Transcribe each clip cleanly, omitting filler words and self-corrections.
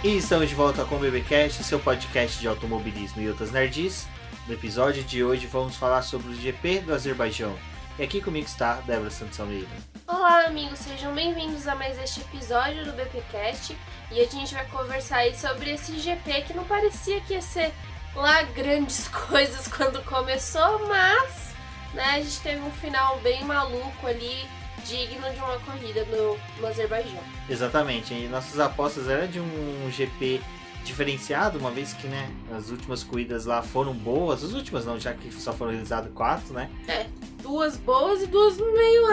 E estamos de volta com o BBcast, seu podcast de automobilismo e outras nerds. No episódio de hoje vamos falar sobre o GP do Azerbaijão. E aqui comigo está Débora Santos Almeida. Olá amigos, sejam bem-vindos a mais este episódio do BBcast. E hoje a gente vai conversar aí sobre esse GP que não parecia que ia ser lá grandes coisas quando começou, mas a gente teve um final bem maluco ali, digno de uma corrida no Azerbaijão. Exatamente, e nossas apostas eram de um GP diferenciado, uma vez que as últimas corridas lá foram boas, as últimas não, já que só foram realizadas 4, né? 2 boas e 2 meio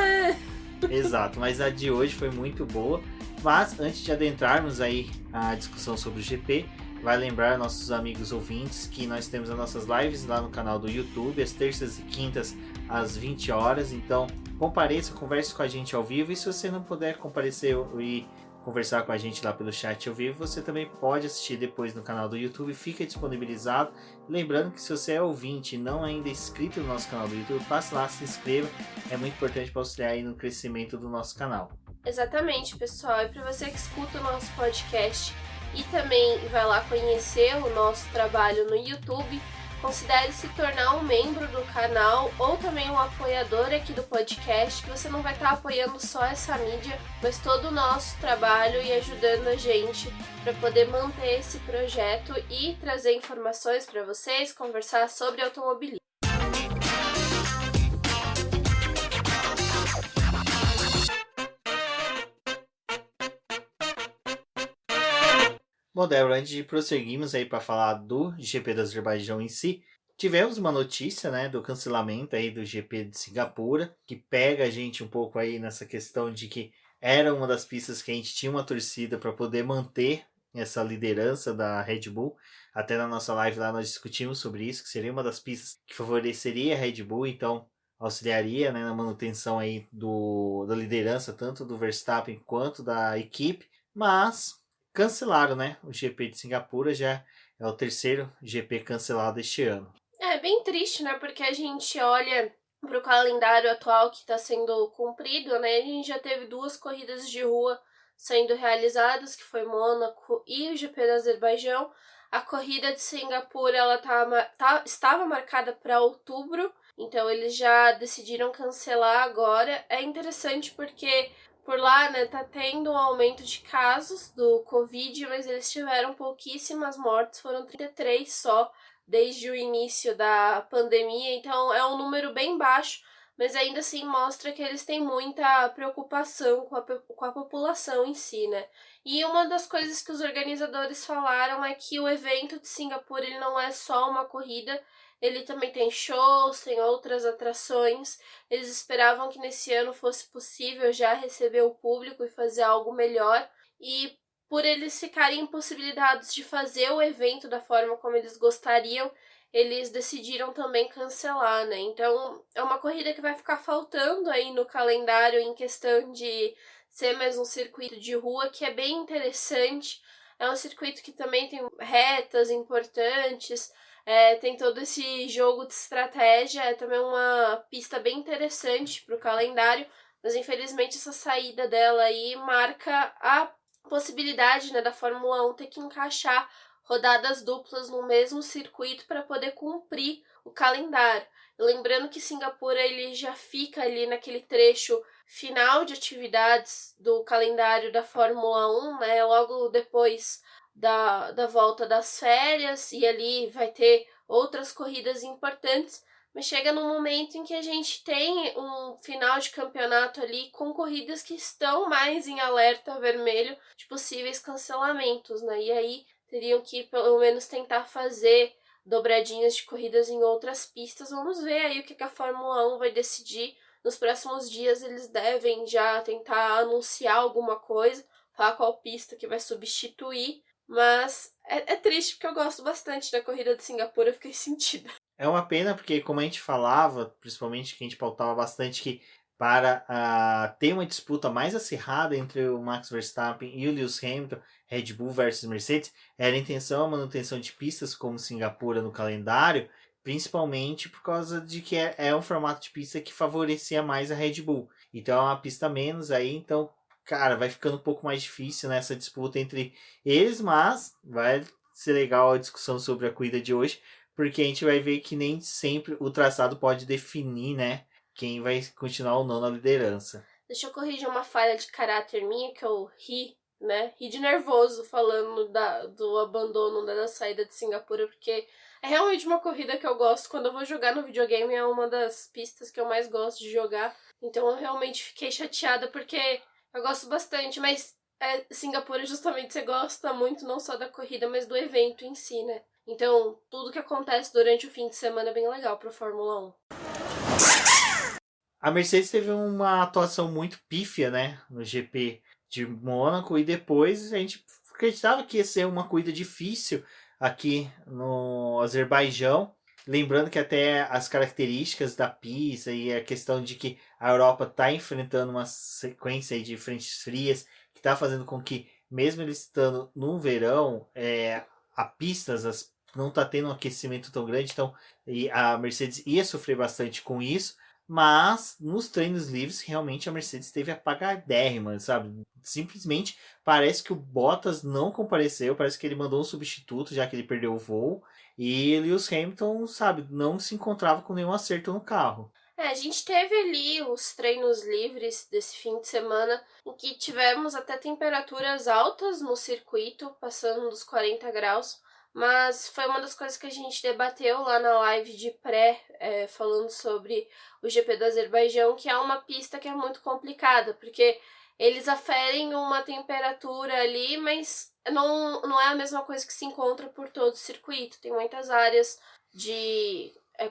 Exato, mas a de hoje foi muito boa. Mas antes de adentrarmos aí a discussão sobre o GP, vai lembrar nossos amigos ouvintes que nós temos as nossas lives lá no canal do YouTube, às terças e quintas às 20 horas, então compareça, converse com a gente ao vivo, e se você não puder comparecer e conversar com a gente lá pelo chat ao vivo, você também pode assistir depois no canal do YouTube, fica disponibilizado. Lembrando que se você é ouvinte e não é ainda inscrito no nosso canal do YouTube, passe lá, se inscreva, é muito importante para auxiliar aí no crescimento do nosso canal. Exatamente, pessoal, e para você que escuta o nosso podcast e também vai lá conhecer o nosso trabalho no YouTube, considere se tornar um membro do canal ou também um apoiador aqui do podcast, que você não vai estar apoiando só essa mídia, mas todo o nosso trabalho e ajudando a gente para poder manter esse projeto e trazer informações para vocês, conversar sobre automobilismo. Bom, Débora, antes de prosseguirmos aí para falar do GP do Azerbaijão em si, tivemos uma notícia, do cancelamento aí do GP de Singapura, que pega a gente um pouco aí nessa questão de que era uma das pistas que a gente tinha uma torcida para poder manter essa liderança da Red Bull. Até na nossa live lá nós discutimos sobre isso, que seria uma das pistas que favoreceria a Red Bull, então auxiliaria na manutenção aí da liderança, tanto do Verstappen quanto da equipe, mas cancelaram, o GP de Singapura, já é o terceiro GP cancelado este ano. É bem triste, porque a gente olha para o calendário atual que está sendo cumprido, a gente já teve 2 corridas de rua sendo realizadas, que foi Mônaco e o GP do Azerbaijão. A corrida de Singapura ela estava marcada para outubro, então eles já decidiram cancelar agora. É interessante porque por lá, tá tendo um aumento de casos do Covid, mas eles tiveram pouquíssimas mortes, foram 33 só desde o início da pandemia, então é um número bem baixo, mas ainda assim mostra que eles têm muita preocupação com a população em si, E uma das coisas que os organizadores falaram é que o evento de Singapura ele não é só uma corrida, ele também tem shows, tem outras atrações. Eles esperavam que nesse ano fosse possível já receber o público e fazer algo melhor. E por eles ficarem impossibilitados de fazer o evento da forma como eles gostariam, eles decidiram também cancelar, Então é uma corrida que vai ficar faltando aí no calendário em questão de ser mais um circuito de rua, que é bem interessante. É um circuito que também tem retas importantes, tem todo esse jogo de estratégia, é também uma pista bem interessante para o calendário, mas infelizmente essa saída dela aí marca a possibilidade da Fórmula 1 ter que encaixar rodadas duplas no mesmo circuito para poder cumprir o calendário. Lembrando que Singapura ele já fica ali naquele trecho final de atividades do calendário da Fórmula 1, logo depois da volta das férias, e ali vai ter outras corridas importantes, mas chega num momento em que a gente tem um final de campeonato ali com corridas que estão mais em alerta vermelho de possíveis cancelamentos, E aí teriam que pelo menos tentar fazer dobradinhas de corridas em outras pistas. Vamos ver aí o que a Fórmula 1 vai decidir. Nos próximos dias eles devem já tentar anunciar alguma coisa, falar qual pista que vai substituir. Mas é triste porque eu gosto bastante da corrida de Singapura, eu fiquei sentida. É uma pena porque, como a gente falava, principalmente que a gente pautava bastante, que para ter uma disputa mais acirrada entre o Max Verstappen e o Lewis Hamilton, Red Bull versus Mercedes, era a intenção a manutenção de pistas como Singapura no calendário, principalmente por causa de que é um formato de pista que favorecia mais a Red Bull. Então é uma pista menos aí, então cara, vai ficando um pouco mais difícil nessa disputa entre eles, mas vai ser legal a discussão sobre a corrida de hoje, porque a gente vai ver que nem sempre o traçado pode definir, né, quem vai continuar ou não na liderança. Deixa eu corrigir uma falha de caráter minha, que eu ri, né? Ri de nervoso falando do abandono da saída de Singapura, porque é realmente uma corrida que eu gosto. Quando eu vou jogar no videogame, é uma das pistas que eu mais gosto de jogar. Então eu realmente fiquei chateada, porque eu gosto bastante, mas Singapura justamente você gosta muito não só da corrida, mas do evento em si, né? Então, tudo que acontece durante o fim de semana é bem legal pra Fórmula 1. A Mercedes teve uma atuação muito pífia, né, no GP de Mônaco, e depois a gente acreditava que ia ser uma corrida difícil aqui no Azerbaijão. Lembrando que até as características da pista e a questão de que a Europa está enfrentando uma sequência de frentes frias que está fazendo com que, mesmo eles estando no verão, a pistas não está tendo um aquecimento tão grande, então e a Mercedes ia sofrer bastante com isso. Mas nos treinos livres, realmente a Mercedes esteve apagadérrima, sabe? Simplesmente parece que o Bottas não compareceu, parece que ele mandou um substituto, já que ele perdeu o voo. E Lewis Hamilton, sabe, não se encontrava com nenhum acerto no carro. A gente teve ali os treinos livres desse fim de semana, em que tivemos até temperaturas altas no circuito, passando dos 40 graus. Mas foi uma das coisas que a gente debateu lá na live de pré, falando sobre o GP do Azerbaijão, que é uma pista que é muito complicada, porque eles aferem uma temperatura ali, mas não é a mesma coisa que se encontra por todo o circuito. Tem muitas áreas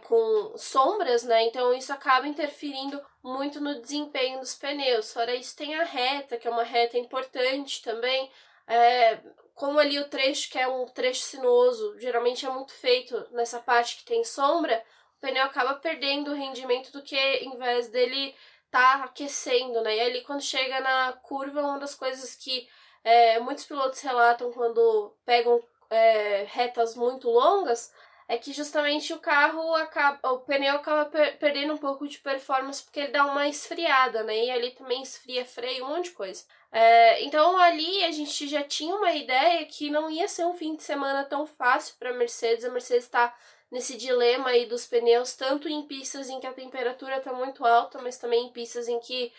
com sombras, né? Então isso acaba interferindo muito no desempenho dos pneus. Fora isso, tem a reta, que é uma reta importante também. Como ali o trecho, que é um trecho sinuoso, geralmente é muito feito nessa parte que tem sombra, o pneu acaba perdendo o rendimento do que em vez dele tá aquecendo, né? E ali quando chega na curva, uma das coisas que muitos pilotos relatam quando pegam retas muito longas é que justamente o pneu acaba perdendo um pouco de performance porque ele dá uma esfriada, né? E ali também esfria freio, um monte de coisa. Então ali a gente já tinha uma ideia que não ia ser um fim de semana tão fácil para a Mercedes. A Mercedes está nesse dilema aí dos pneus, tanto em pistas em que a temperatura está muito alta, mas também em pistas em que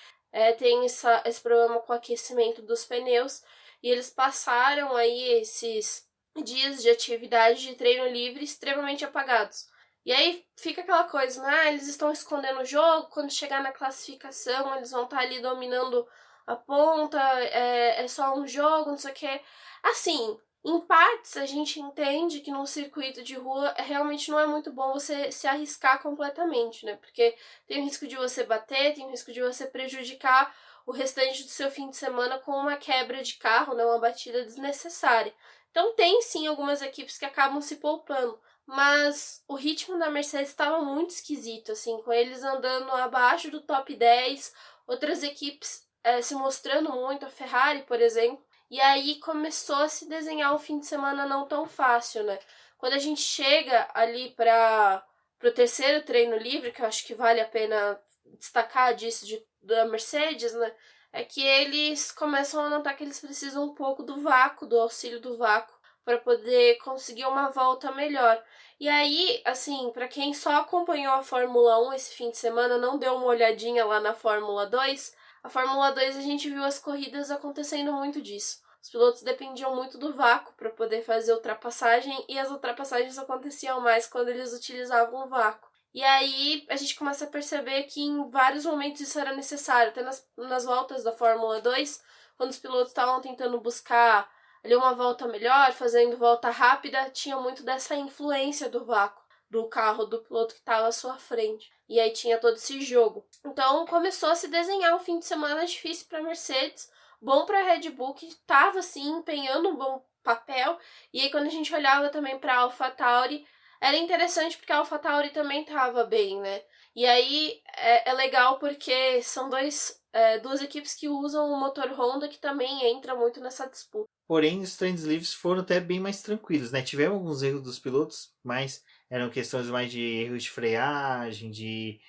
tem esse problema com o aquecimento dos pneus. E eles passaram aí esses dias de atividade de treino livre extremamente apagados. E aí fica aquela coisa, né? Eles estão escondendo o jogo, quando chegar na classificação eles vão estar ali dominando a ponta, é só um jogo, não sei o que. Assim, em partes a gente entende que num circuito de rua realmente não é muito bom você se arriscar completamente, né? Porque tem o risco de você bater, tem o risco de você prejudicar o restante do seu fim de semana com uma quebra de carro, né? Uma batida desnecessária. Então tem sim algumas equipes que acabam se poupando, mas o ritmo da Mercedes estava muito esquisito, assim, com eles andando abaixo do top 10, outras equipes se mostrando muito, a Ferrari, por exemplo, e aí começou a se desenhar um fim de semana não tão fácil, né? Quando a gente chega ali para o terceiro treino livre, que eu acho que vale a pena destacar disso da Mercedes, né? É que eles começam a notar que eles precisam um pouco do vácuo, do auxílio do vácuo, para poder conseguir uma volta melhor. E aí, assim, para quem só acompanhou a Fórmula 1 esse fim de semana, não deu uma olhadinha lá na Fórmula 2, a Fórmula 2 a gente viu as corridas acontecendo muito disso. Os pilotos dependiam muito do vácuo para poder fazer ultrapassagem, e as ultrapassagens aconteciam mais quando eles utilizavam o vácuo. E aí a gente começa a perceber que em vários momentos isso era necessário, até nas voltas da Fórmula 2, quando os pilotos estavam tentando buscar ali uma volta melhor, fazendo volta rápida, tinha muito dessa influência do vácuo do carro do piloto que estava à sua frente. E aí tinha todo esse jogo. Então começou a se desenhar um fim de semana difícil para a Mercedes, bom para a Red Bull, que estava assim empenhando um bom papel. E aí quando a gente olhava também para a AlphaTauri, era interessante porque a AlphaTauri também estava bem, né? E aí é legal porque são duas equipes que usam o motor Honda, que também entra muito nessa disputa. Porém, os treinos livres foram até bem mais tranquilos, né? Tivemos alguns erros dos pilotos, mas eram questões mais de erros de freagem, de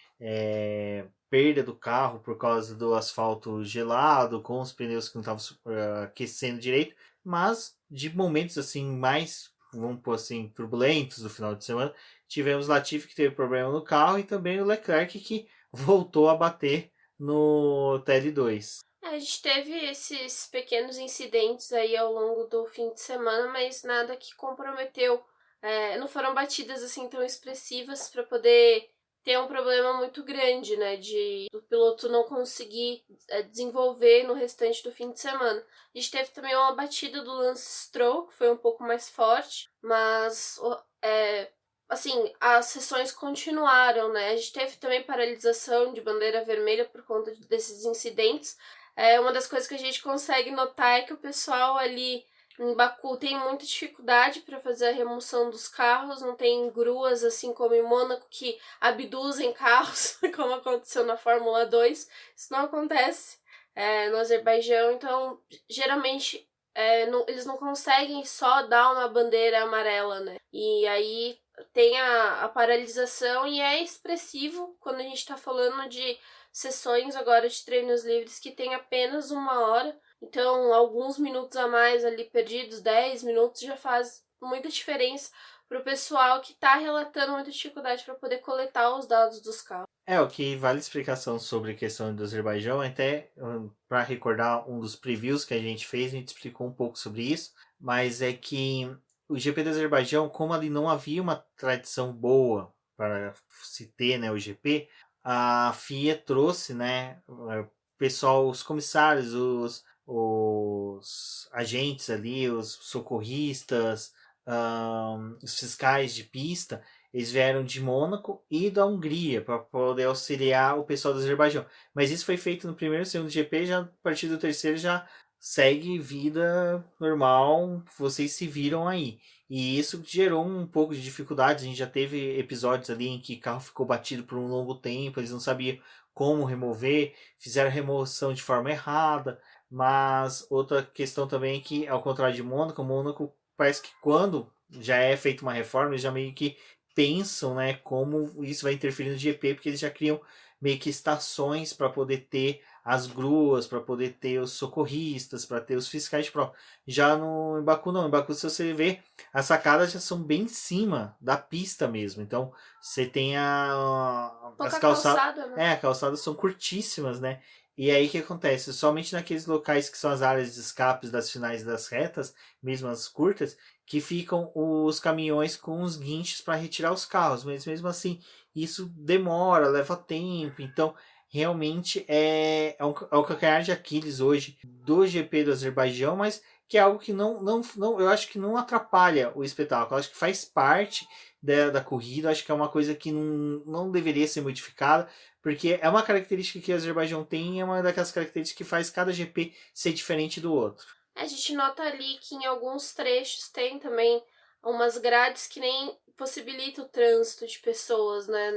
perda do carro por causa do asfalto gelado, com os pneus que não estavam aquecendo direito, mas de momentos assim mais, vamos pôr assim, turbulentos do final de semana, tivemos Latifi que teve problema no carro e também o Leclerc que voltou a bater no TL2. A gente teve esses pequenos incidentes aí ao longo do fim de semana, mas nada que comprometeu. Não foram batidas assim tão expressivas para poder ter um problema muito grande, né? Do piloto não conseguir desenvolver no restante do fim de semana. A gente teve também uma batida do Lance Stroll, que foi um pouco mais forte, mas assim, as sessões continuaram, né? A gente teve também paralisação de bandeira vermelha por conta desses incidentes. Uma das coisas que a gente consegue notar é que o pessoal ali em Baku tem muita dificuldade para fazer a remoção dos carros, não tem gruas assim como em Mônaco que abduzem carros, como aconteceu na Fórmula 2. Isso não acontece no Azerbaijão, então geralmente eles não conseguem só dar uma bandeira amarela, né? E aí tem a paralisação e é expressivo quando a gente tá falando de sessões agora de treinos livres que tem apenas 1 hora. Então, alguns minutos a mais ali perdidos, 10 minutos, já faz muita diferença pro pessoal que tá relatando muita dificuldade para poder coletar os dados dos carros. O que vale explicação sobre a questão do Azerbaijão, até para recordar um dos previews que a gente fez, a gente explicou um pouco sobre isso, mas é que o GP do Azerbaijão, como ali não havia uma tradição boa para se ter, né, o GP, a FIA trouxe, né, o pessoal, os comissários, os agentes ali, os socorristas, os fiscais de pista, eles vieram de Mônaco e da Hungria para poder auxiliar o pessoal do Azerbaijão. Mas isso foi feito no primeiro e segundo GP, já a partir do terceiro já segue vida normal, vocês se viram aí. E isso gerou um pouco de dificuldades. A gente já teve episódios ali em que o carro ficou batido por um longo tempo, eles não sabiam como remover, fizeram a remoção de forma errada. Mas outra questão também é que, ao contrário de Mônaco, Mônaco parece que quando já é feita uma reforma, eles já meio que pensam, né, como isso vai interferir no GP, porque eles já criam meio que estações para poder ter as gruas, para poder ter os socorristas, para ter os fiscais de prova. Já em Baku não, em Baku se você vê, as sacadas já são bem em cima da pista mesmo. Então você tem as calçada, né? as calçadas são curtíssimas, né? E aí o que acontece? Somente naqueles locais que são as áreas de escapes das finais das retas, mesmo as curtas, que ficam os caminhões com os guinchos para retirar os carros. Mas mesmo assim, isso demora, leva tempo. Então, realmente é o calcanhar de Aquiles hoje do GP do Azerbaijão, mas que é algo que não eu acho que não atrapalha o espetáculo. Eu acho que faz parte da corrida. Eu acho que é uma coisa que não deveria ser modificada, porque é uma característica que o Azerbaijão tem e é uma daquelas características que faz cada GP ser diferente do outro. A gente nota ali que em alguns trechos tem também umas grades que nem possibilitam o trânsito de pessoas, né,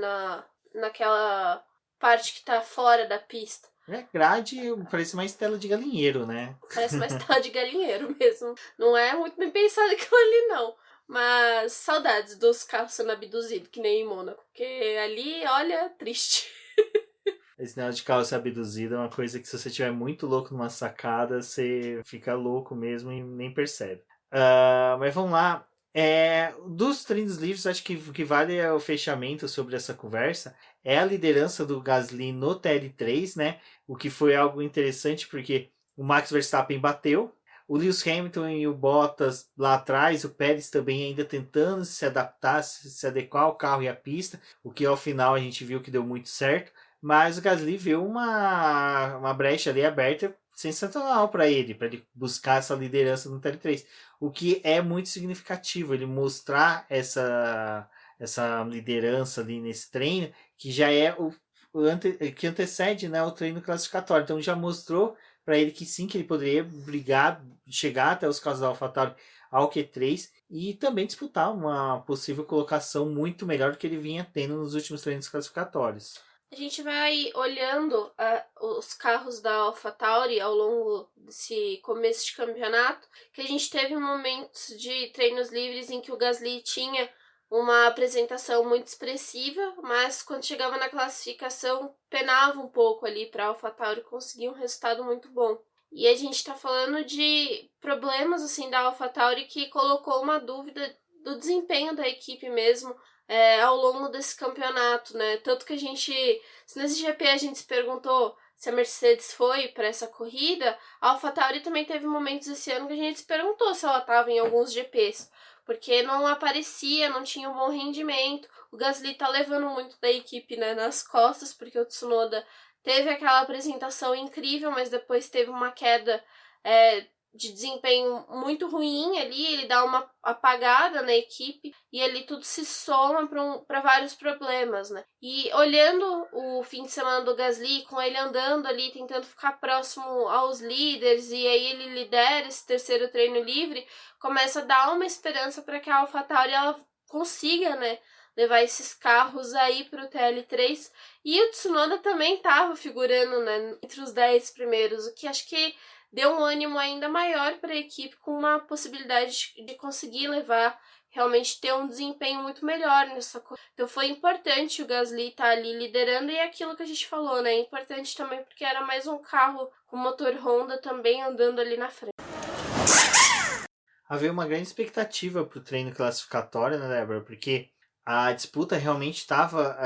naquela parte que tá fora da pista. Grade parece mais tela de galinheiro, né? Parece mais tela de galinheiro mesmo. Não é muito bem pensado aquilo ali, não. Mas saudades dos carros sendo abduzidos, que nem em Mônaco. Porque ali, olha, triste. Esse negócio de carro ser abduzido é uma coisa que se você estiver muito louco numa sacada, você fica louco mesmo e nem percebe. Mas vamos lá. Dos treinos livres, acho que o que vale o fechamento sobre essa conversa é a liderança do Gasly no TL3, né? O que foi algo interessante porque o Max Verstappen bateu, o Lewis Hamilton e o Bottas lá atrás, o Pérez também ainda tentando se adaptar, se adequar ao carro e à pista, o que ao final a gente viu que deu muito certo. Mas o Gasly viu uma brecha ali aberta sensacional para ele buscar essa liderança no TL3. O que é muito significativo, ele mostrar essa liderança ali nesse treino, que já é que antecede, né, o treino classificatório. Então já mostrou para ele que sim, que ele poderia brigar, chegar até os carros da AlphaTauri ao Q3 e também disputar uma possível colocação muito melhor do que ele vinha tendo nos últimos treinos classificatórios. A gente vai olhando os carros da AlphaTauri ao longo desse começo de campeonato, que a gente teve momentos de treinos livres em que o Gasly tinha uma apresentação muito expressiva, mas quando chegava na classificação penava um pouco ali para a AlphaTauri conseguir um resultado muito bom. E a gente tá falando de problemas assim da AlphaTauri que colocou uma dúvida do desempenho da equipe mesmo ao longo desse campeonato, né? Tanto que se nesse GP a gente se perguntou se a Mercedes foi para essa corrida, a AlphaTauri também teve momentos esse ano que a gente se perguntou se ela estava em alguns GPs, porque não aparecia, não tinha um bom rendimento. O Gasly tá levando muito da equipe, né, nas costas, porque o Tsunoda teve aquela apresentação incrível, mas depois teve uma queda de desempenho muito ruim ali, ele dá uma apagada na equipe e ali tudo se soma para vários problemas, né? E olhando o fim de semana do Gasly, com ele andando ali, tentando ficar próximo aos líderes, e aí ele lidera esse terceiro treino livre, começa a dar uma esperança para que a AlphaTauri ela consiga, né, levar esses carros aí para o TL3. E o Tsunoda também estava figurando, né, entre os 10 primeiros, o que acho que deu um ânimo ainda maior para a equipe, com uma possibilidade de conseguir levar, realmente ter um desempenho muito melhor nessa corrida. Então foi importante o Gasly estar ali liderando, e é aquilo que a gente falou, né? É importante também porque era mais um carro com motor Honda também andando ali na frente. Havia uma grande expectativa para o treino classificatório, né, Débora? Porque a disputa realmente estava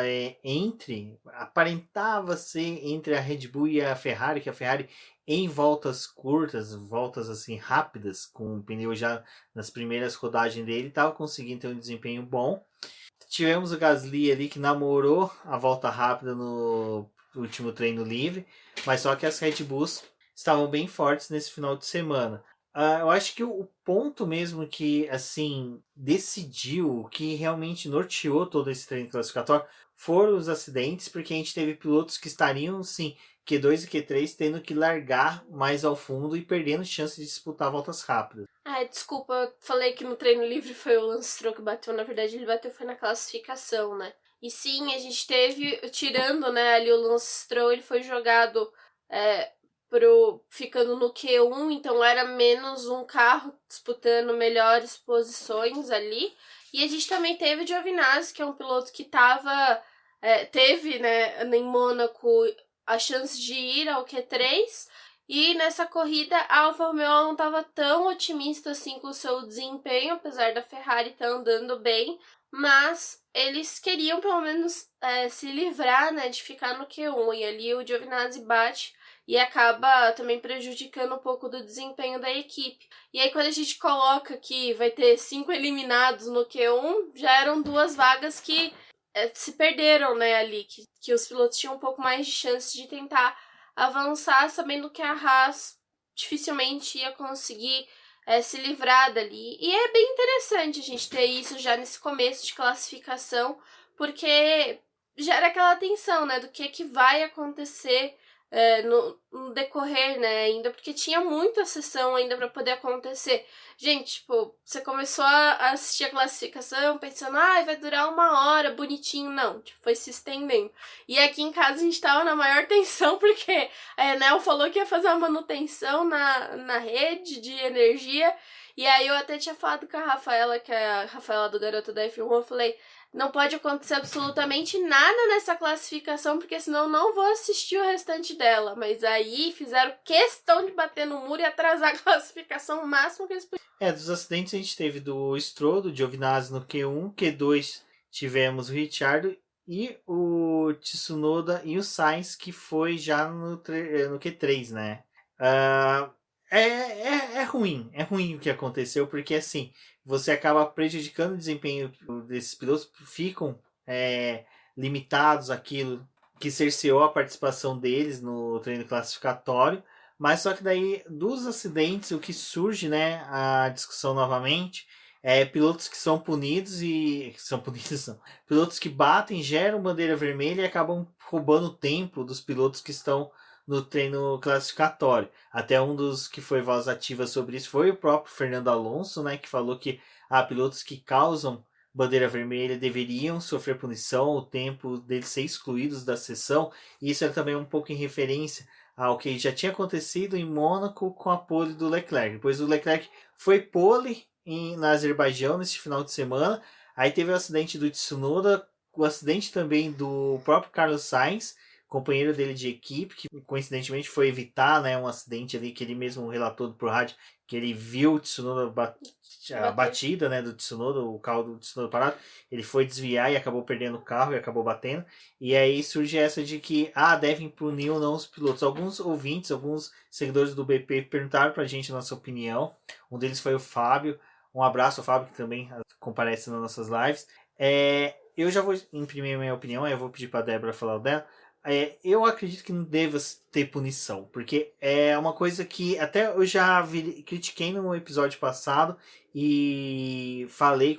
aparentava ser entre a Red Bull e a Ferrari, que a Ferrari em voltas curtas, voltas assim rápidas, com o pneu já nas primeiras rodagens dele, estava conseguindo ter um desempenho bom. Tivemos o Gasly ali que namorou a volta rápida no último treino livre, mas só que as Red Bulls estavam bem fortes nesse final de semana. Eu acho que o ponto mesmo que, assim, decidiu, que realmente norteou todo esse treino classificatório, foram os acidentes, porque a gente teve pilotos que estariam, sim, Q2 e Q3, tendo que largar mais ao fundo e perdendo chance de disputar voltas rápidas. Desculpa, eu falei que no treino livre foi o Lance Stroll que bateu, na verdade ele bateu foi na classificação, né? E sim, a gente teve, tirando, né, ali o Lance Stroll, ele foi jogado ficando no Q1, então era menos um carro disputando melhores posições ali. E a gente também teve o Giovinazzi, que é um piloto que teve, né, em Mônaco a chance de ir ao Q3, e nessa corrida a Alfa Romeo não estava tão otimista assim com o seu desempenho, apesar da Ferrari estar andando bem, mas eles queriam pelo menos se livrar, né, de ficar no Q1, e ali o Giovinazzi bate e acaba também prejudicando um pouco do desempenho da equipe. E aí quando a gente coloca que vai ter 5 eliminados no Q1, já eram 2 vagas que se perderam, né, ali, que os pilotos tinham um pouco mais de chance de tentar avançar, sabendo que a Haas dificilmente ia conseguir se livrar dali. E é bem interessante a gente ter isso já nesse começo de classificação, porque gera aquela tensão, né, do que vai acontecer no decorrer, né, ainda, porque tinha muita sessão ainda para poder acontecer. Gente, tipo, você começou a assistir a classificação pensando, vai durar 1 hora, bonitinho. Não, tipo, foi se estendendo. E aqui em casa a gente tava na maior tensão, porque a Enel falou que ia fazer uma manutenção na rede de energia, e aí eu até tinha falado com a Rafaela, que é a Rafaela do Garoto da F1, eu falei, não pode acontecer absolutamente nada nessa classificação, porque senão eu não vou assistir o restante dela. Mas aí fizeram questão de bater no muro e atrasar a classificação o máximo que eles podiam. Dos acidentes a gente teve do Stroll, do Giovinazzi no Q1, Q2 tivemos o Ricciardo e o Tsunoda e o Sainz, que foi já no Q3, né? É ruim o que aconteceu, porque assim, você acaba prejudicando o desempenho desses pilotos, ficam limitados àquilo que cerceou a participação deles no treino classificatório, mas só que daí, dos acidentes, o que surge, né, a discussão novamente, pilotos que são punidos pilotos que batem, geram bandeira vermelha e acabam roubando o tempo dos pilotos que estão no treino classificatório. Até um dos que foi voz ativa sobre isso foi o próprio Fernando Alonso, né, que falou que pilotos que causam bandeira vermelha deveriam sofrer punição, o tempo deles ser excluídos da sessão. E isso é também um pouco em referência ao que já tinha acontecido em Mônaco com a pole do Leclerc. Depois o Leclerc foi pole na Azerbaijão neste final de semana, Aí teve o acidente do Tsunoda, o acidente também do próprio Carlos Sainz, companheiro dele de equipe, que coincidentemente foi evitar, né, um acidente ali que ele mesmo relatou pro rádio, que ele viu o Tsunoda a batida, né, do Tsunoda, o carro do Tsunoda parado, ele foi desviar e acabou perdendo o carro e acabou batendo. E aí surge essa de que, devem punir ou não os pilotos. Alguns ouvintes, alguns seguidores do BP perguntaram pra gente a nossa opinião. Um deles foi o Fábio. Um abraço ao Fábio, que também comparece nas nossas lives. Eu já vou imprimir a minha opinião, eu vou pedir pra Débora falar dela. Eu acredito que não deva ter punição, porque é uma coisa que até eu já critiquei no episódio passado e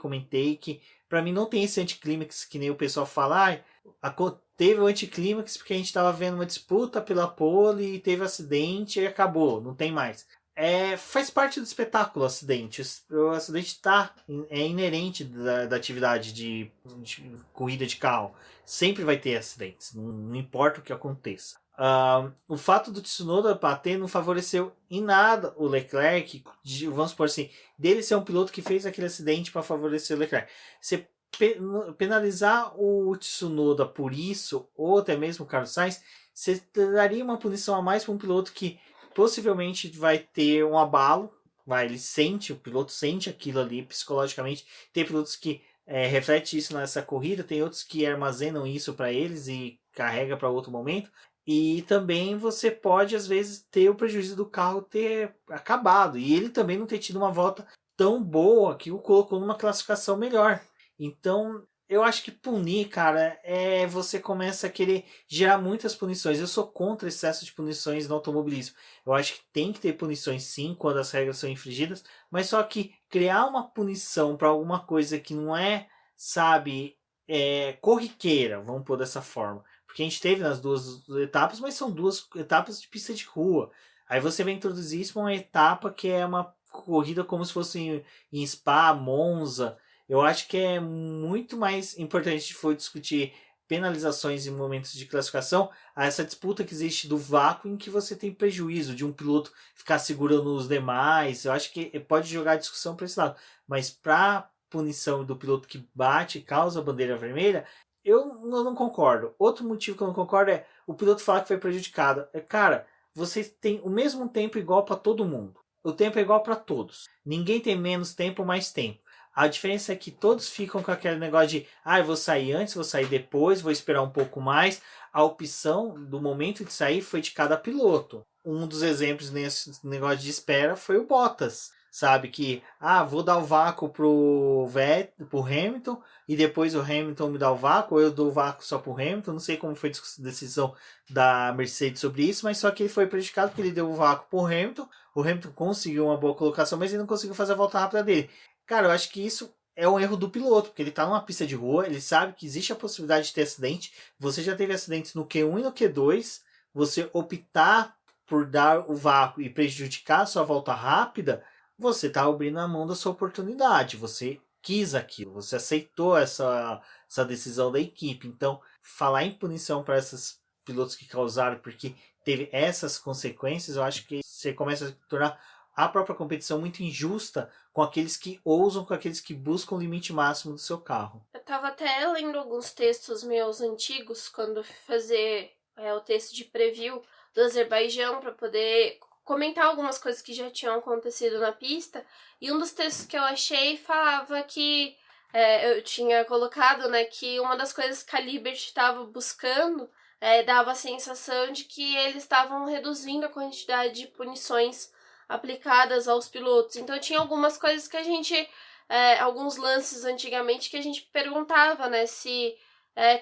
comentei que pra mim não tem esse anticlímax que nem o pessoal fala, teve o anticlímax porque a gente tava vendo uma disputa pela pole e teve acidente e acabou, não tem mais. Faz parte do espetáculo o acidente. O acidente é inerente da atividade de corrida de carro. Sempre vai ter acidentes, não importa o que aconteça. O fato do Tsunoda bater não favoreceu em nada o Leclerc, vamos supor assim, dele ser um piloto que fez aquele acidente para favorecer o Leclerc. Você penalizar o Tsunoda por isso, ou até mesmo o Carlos Sainz, você daria uma punição a mais para um piloto que possivelmente vai ter um abalo, o piloto sente aquilo ali psicologicamente. Tem pilotos que refletem isso nessa corrida, tem outros que armazenam isso para eles e carrega para outro momento. E também você pode, às vezes, ter o prejuízo do carro ter acabado. E ele também não ter tido uma volta tão boa que o colocou numa classificação melhor. Então, eu acho que punir, cara, você começa a querer gerar muitas punições. Eu sou contra excesso de punições no automobilismo. Eu acho que tem que ter punições sim quando as regras são infringidas, mas só que criar uma punição para alguma coisa que não é, sabe, corriqueira, vamos pôr dessa forma. Porque a gente teve nas duas etapas, mas são duas etapas de pista de rua. Aí você vai introduzir isso para uma etapa que é uma corrida como se fosse em Spa, Monza. Eu acho que é muito mais importante se for discutir penalizações em momentos de classificação a essa disputa que existe do vácuo em que você tem prejuízo de um piloto ficar segurando os demais. Eu acho que pode jogar a discussão para esse lado. Mas para punição do piloto que bate e causa a bandeira vermelha, eu não concordo. Outro motivo que eu não concordo é o piloto falar que foi prejudicado. Cara, você tem o mesmo tempo igual para todo mundo. O tempo é igual para todos. Ninguém tem menos tempo ou mais tempo. A diferença é que todos ficam com aquele negócio de eu vou sair antes, vou sair depois, vou esperar um pouco mais. A opção do momento de sair foi de cada piloto. Um dos exemplos nesse negócio de espera foi o Bottas. Sabe que, vou dar o vácuo pro Hamilton e depois o Hamilton me dá o vácuo, ou eu dou o vácuo só pro Hamilton. Não sei como foi a decisão da Mercedes sobre isso, mas só que ele foi prejudicado porque ele deu o vácuo pro Hamilton. O Hamilton conseguiu uma boa colocação, mas ele não conseguiu fazer a volta rápida dele. Cara, eu acho que isso é um erro do piloto, porque ele tá numa pista de rua, ele sabe que existe a possibilidade de ter acidente. Você já teve acidentes no Q1 e no Q2. Você optar por dar o vácuo e prejudicar a sua volta rápida, você tá abrindo a mão da sua oportunidade. Você quis aquilo, você aceitou essa decisão da equipe. Então, falar em punição para esses pilotos que causaram, porque teve essas consequências, eu acho que você começa a tornar a própria competição muito injusta com aqueles que ousam, com aqueles que buscam o limite máximo do seu carro. Eu tava até lendo alguns textos meus antigos quando fui fazer o texto de preview do Azerbaijão para poder comentar algumas coisas que já tinham acontecido na pista. E um dos textos que eu achei falava que eu tinha colocado, né, que uma das coisas que a Liberty estava buscando dava a sensação de que eles estavam reduzindo a quantidade de punições aplicadas aos pilotos. Então tinha algumas coisas que a gente, alguns lances antigamente que a gente perguntava, né, se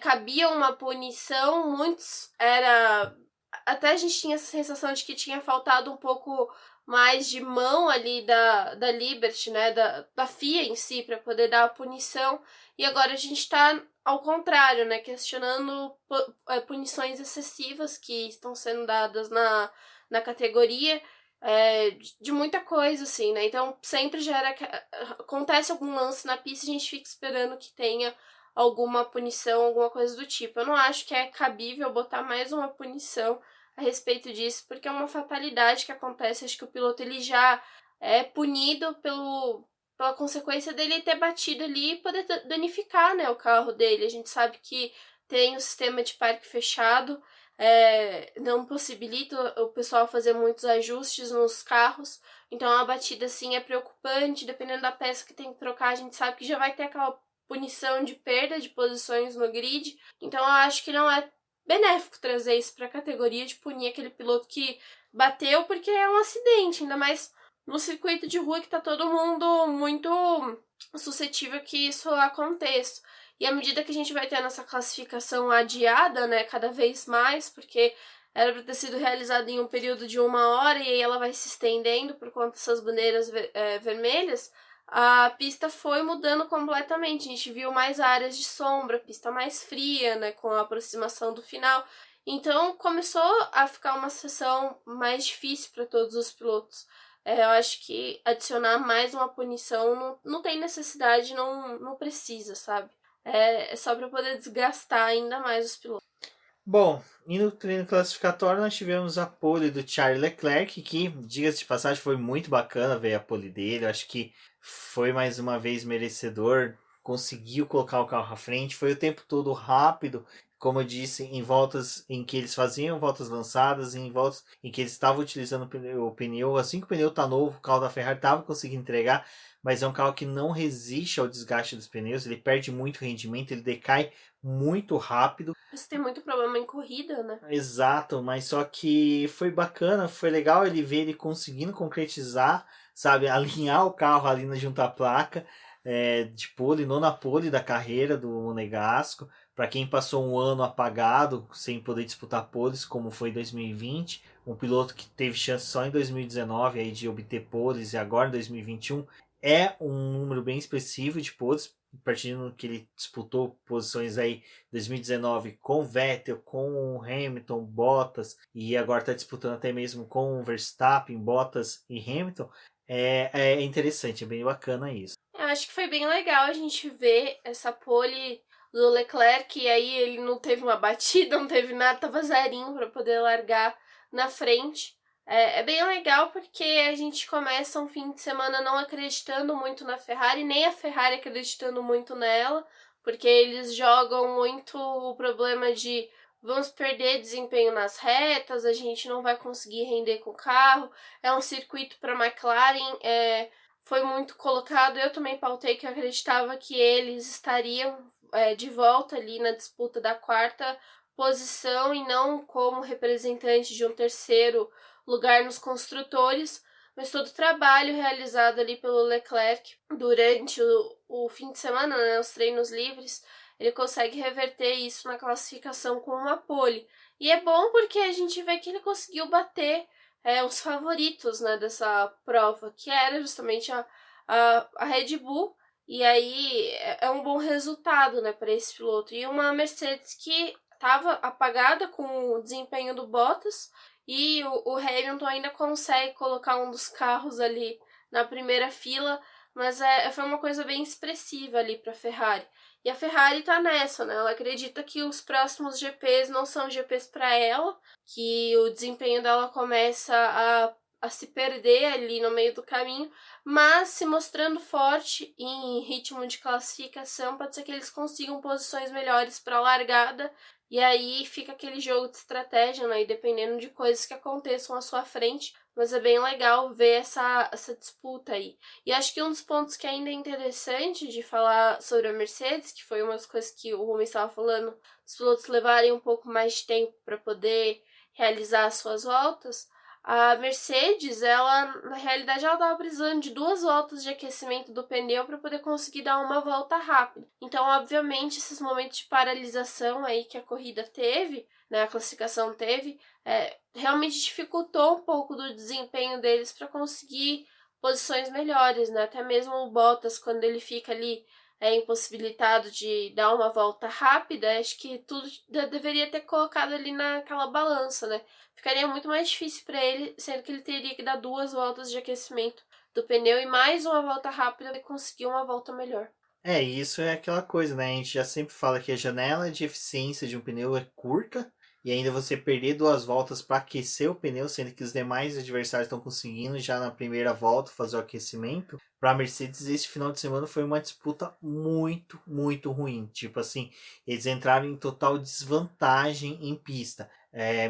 cabia uma punição. Muitos até a gente tinha essa sensação de que tinha faltado um pouco mais de mão ali da Liberty, né, da FIA em si, para poder dar a punição. E agora a gente está ao contrário, né, questionando punições excessivas que estão sendo dadas na categoria. De muita coisa, assim, né? Então, sempre acontece algum lance na pista e a gente fica esperando que tenha alguma punição, alguma coisa do tipo. Eu não acho que é cabível botar mais uma punição a respeito disso, porque é uma fatalidade que acontece. Acho que o piloto ele já é punido pela consequência dele ter batido ali e poder danificar, né, o carro dele. A gente sabe que tem o sistema de parque fechado, não possibilita o pessoal fazer muitos ajustes nos carros, então a batida assim é preocupante, dependendo da peça que tem que trocar, a gente sabe que já vai ter aquela punição de perda de posições no grid, então eu acho que não é benéfico trazer isso para a categoria de punir aquele piloto que bateu, porque é um acidente, ainda mais no circuito de rua que tá todo mundo muito suscetível que isso aconteça. E à medida que a gente vai tendo essa classificação adiada, né, cada vez mais, porque era para ter sido realizada em um período de 1 hora e aí ela vai se estendendo por conta dessas bandeiras vermelhas, a pista foi mudando completamente. A gente viu mais áreas de sombra, pista mais fria, né, com a aproximação do final. Então começou a ficar uma sessão mais difícil para todos os pilotos. Eu acho que adicionar mais uma punição não tem necessidade, não precisa, sabe? É só para poder desgastar ainda mais os pilotos. Bom, e no treino classificatório nós tivemos a pole do Charles Leclerc, que, diga-se de passagem, foi muito bacana ver a pole dele. Eu acho que foi mais uma vez merecedor, conseguiu colocar o carro à frente, foi o tempo todo rápido, como eu disse, em voltas em que eles faziam voltas lançadas, em voltas em que eles estavam utilizando o pneu. Assim que o pneu está novo, o carro da Ferrari estava conseguindo entregar, mas é um carro que não resiste ao desgaste dos pneus, ele perde muito rendimento, ele decai muito rápido. Isso tem muito problema em corrida, né? Exato, mas só que foi bacana, foi legal ele ver ele conseguindo concretizar, sabe, alinhar o carro ali na junta placa, de pole, nona pole da carreira do Monegasco. Para quem passou um ano apagado, sem poder disputar poles, como foi em 2020, um piloto que teve chance só em 2019 aí de obter poles e agora em 2021 é um número bem expressivo de poles, partindo que ele disputou posições aí 2019 com Vettel, com Hamilton, Bottas e agora está disputando até mesmo com Verstappen, Bottas e Hamilton. É interessante, é bem bacana isso. Eu acho que foi bem legal a gente ver essa pole do Leclerc, e aí ele não teve uma batida, não teve nada, tava zerinho para poder largar na frente. É bem legal porque a gente começa um fim de semana não acreditando muito na Ferrari, nem a Ferrari acreditando muito nela, porque eles jogam muito o problema de vamos perder desempenho nas retas, a gente não vai conseguir render com o carro, é um circuito para a McLaren, foi muito colocado. Eu também pautei que eu acreditava que eles estariam de volta ali na disputa da quarta posição e não como representante de um terceiro lugar nos construtores, mas todo o trabalho realizado ali pelo Leclerc durante o fim de semana, né, os treinos livres, ele consegue reverter isso na classificação com uma pole. E é bom porque a gente vê que ele conseguiu bater os favoritos, né, dessa prova, que era justamente a Red Bull, e aí é um bom resultado, né, para esse piloto. E uma Mercedes que estava apagada com o desempenho do Bottas, e o Hamilton ainda consegue colocar um dos carros ali na primeira fila, mas foi uma coisa bem expressiva ali para a Ferrari. E a Ferrari tá nessa, né? Ela acredita que os próximos GPs não são GPs para ela, que o desempenho dela começa a se perder ali no meio do caminho, mas se mostrando forte em ritmo de classificação, pode ser que eles consigam posições melhores para a largada, e aí fica aquele jogo de estratégia, né? E dependendo de coisas que aconteçam à sua frente, mas é bem legal ver essa disputa aí. E acho que um dos pontos que ainda é interessante de falar sobre a Mercedes, que foi uma das coisas que o Rumi estava falando, os pilotos levarem um pouco mais de tempo para poder realizar as suas voltas, a Mercedes, ela na realidade ela estava precisando de 2 voltas de aquecimento do pneu para poder conseguir dar uma volta rápida. Então, obviamente, esses momentos de paralisação aí que a corrida teve, né, a classificação teve, realmente dificultou um pouco do desempenho deles para conseguir posições melhores, né? Até mesmo o Bottas, quando ele fica ali impossibilitado de dar uma volta rápida, acho que tudo deveria ter colocado ali naquela balança, né? Ficaria muito mais difícil para ele, sendo que ele teria que dar 2 voltas de aquecimento do pneu e mais uma volta rápida para conseguir uma volta melhor. Isso é aquela coisa, né? A gente já sempre fala que a janela de eficiência de um pneu é curta e ainda você perder 2 voltas para aquecer o pneu, sendo que os demais adversários estão conseguindo já na primeira volta fazer o aquecimento. Para a Mercedes, esse final de semana foi uma disputa muito, muito ruim. Tipo assim, eles entraram em total desvantagem em pista.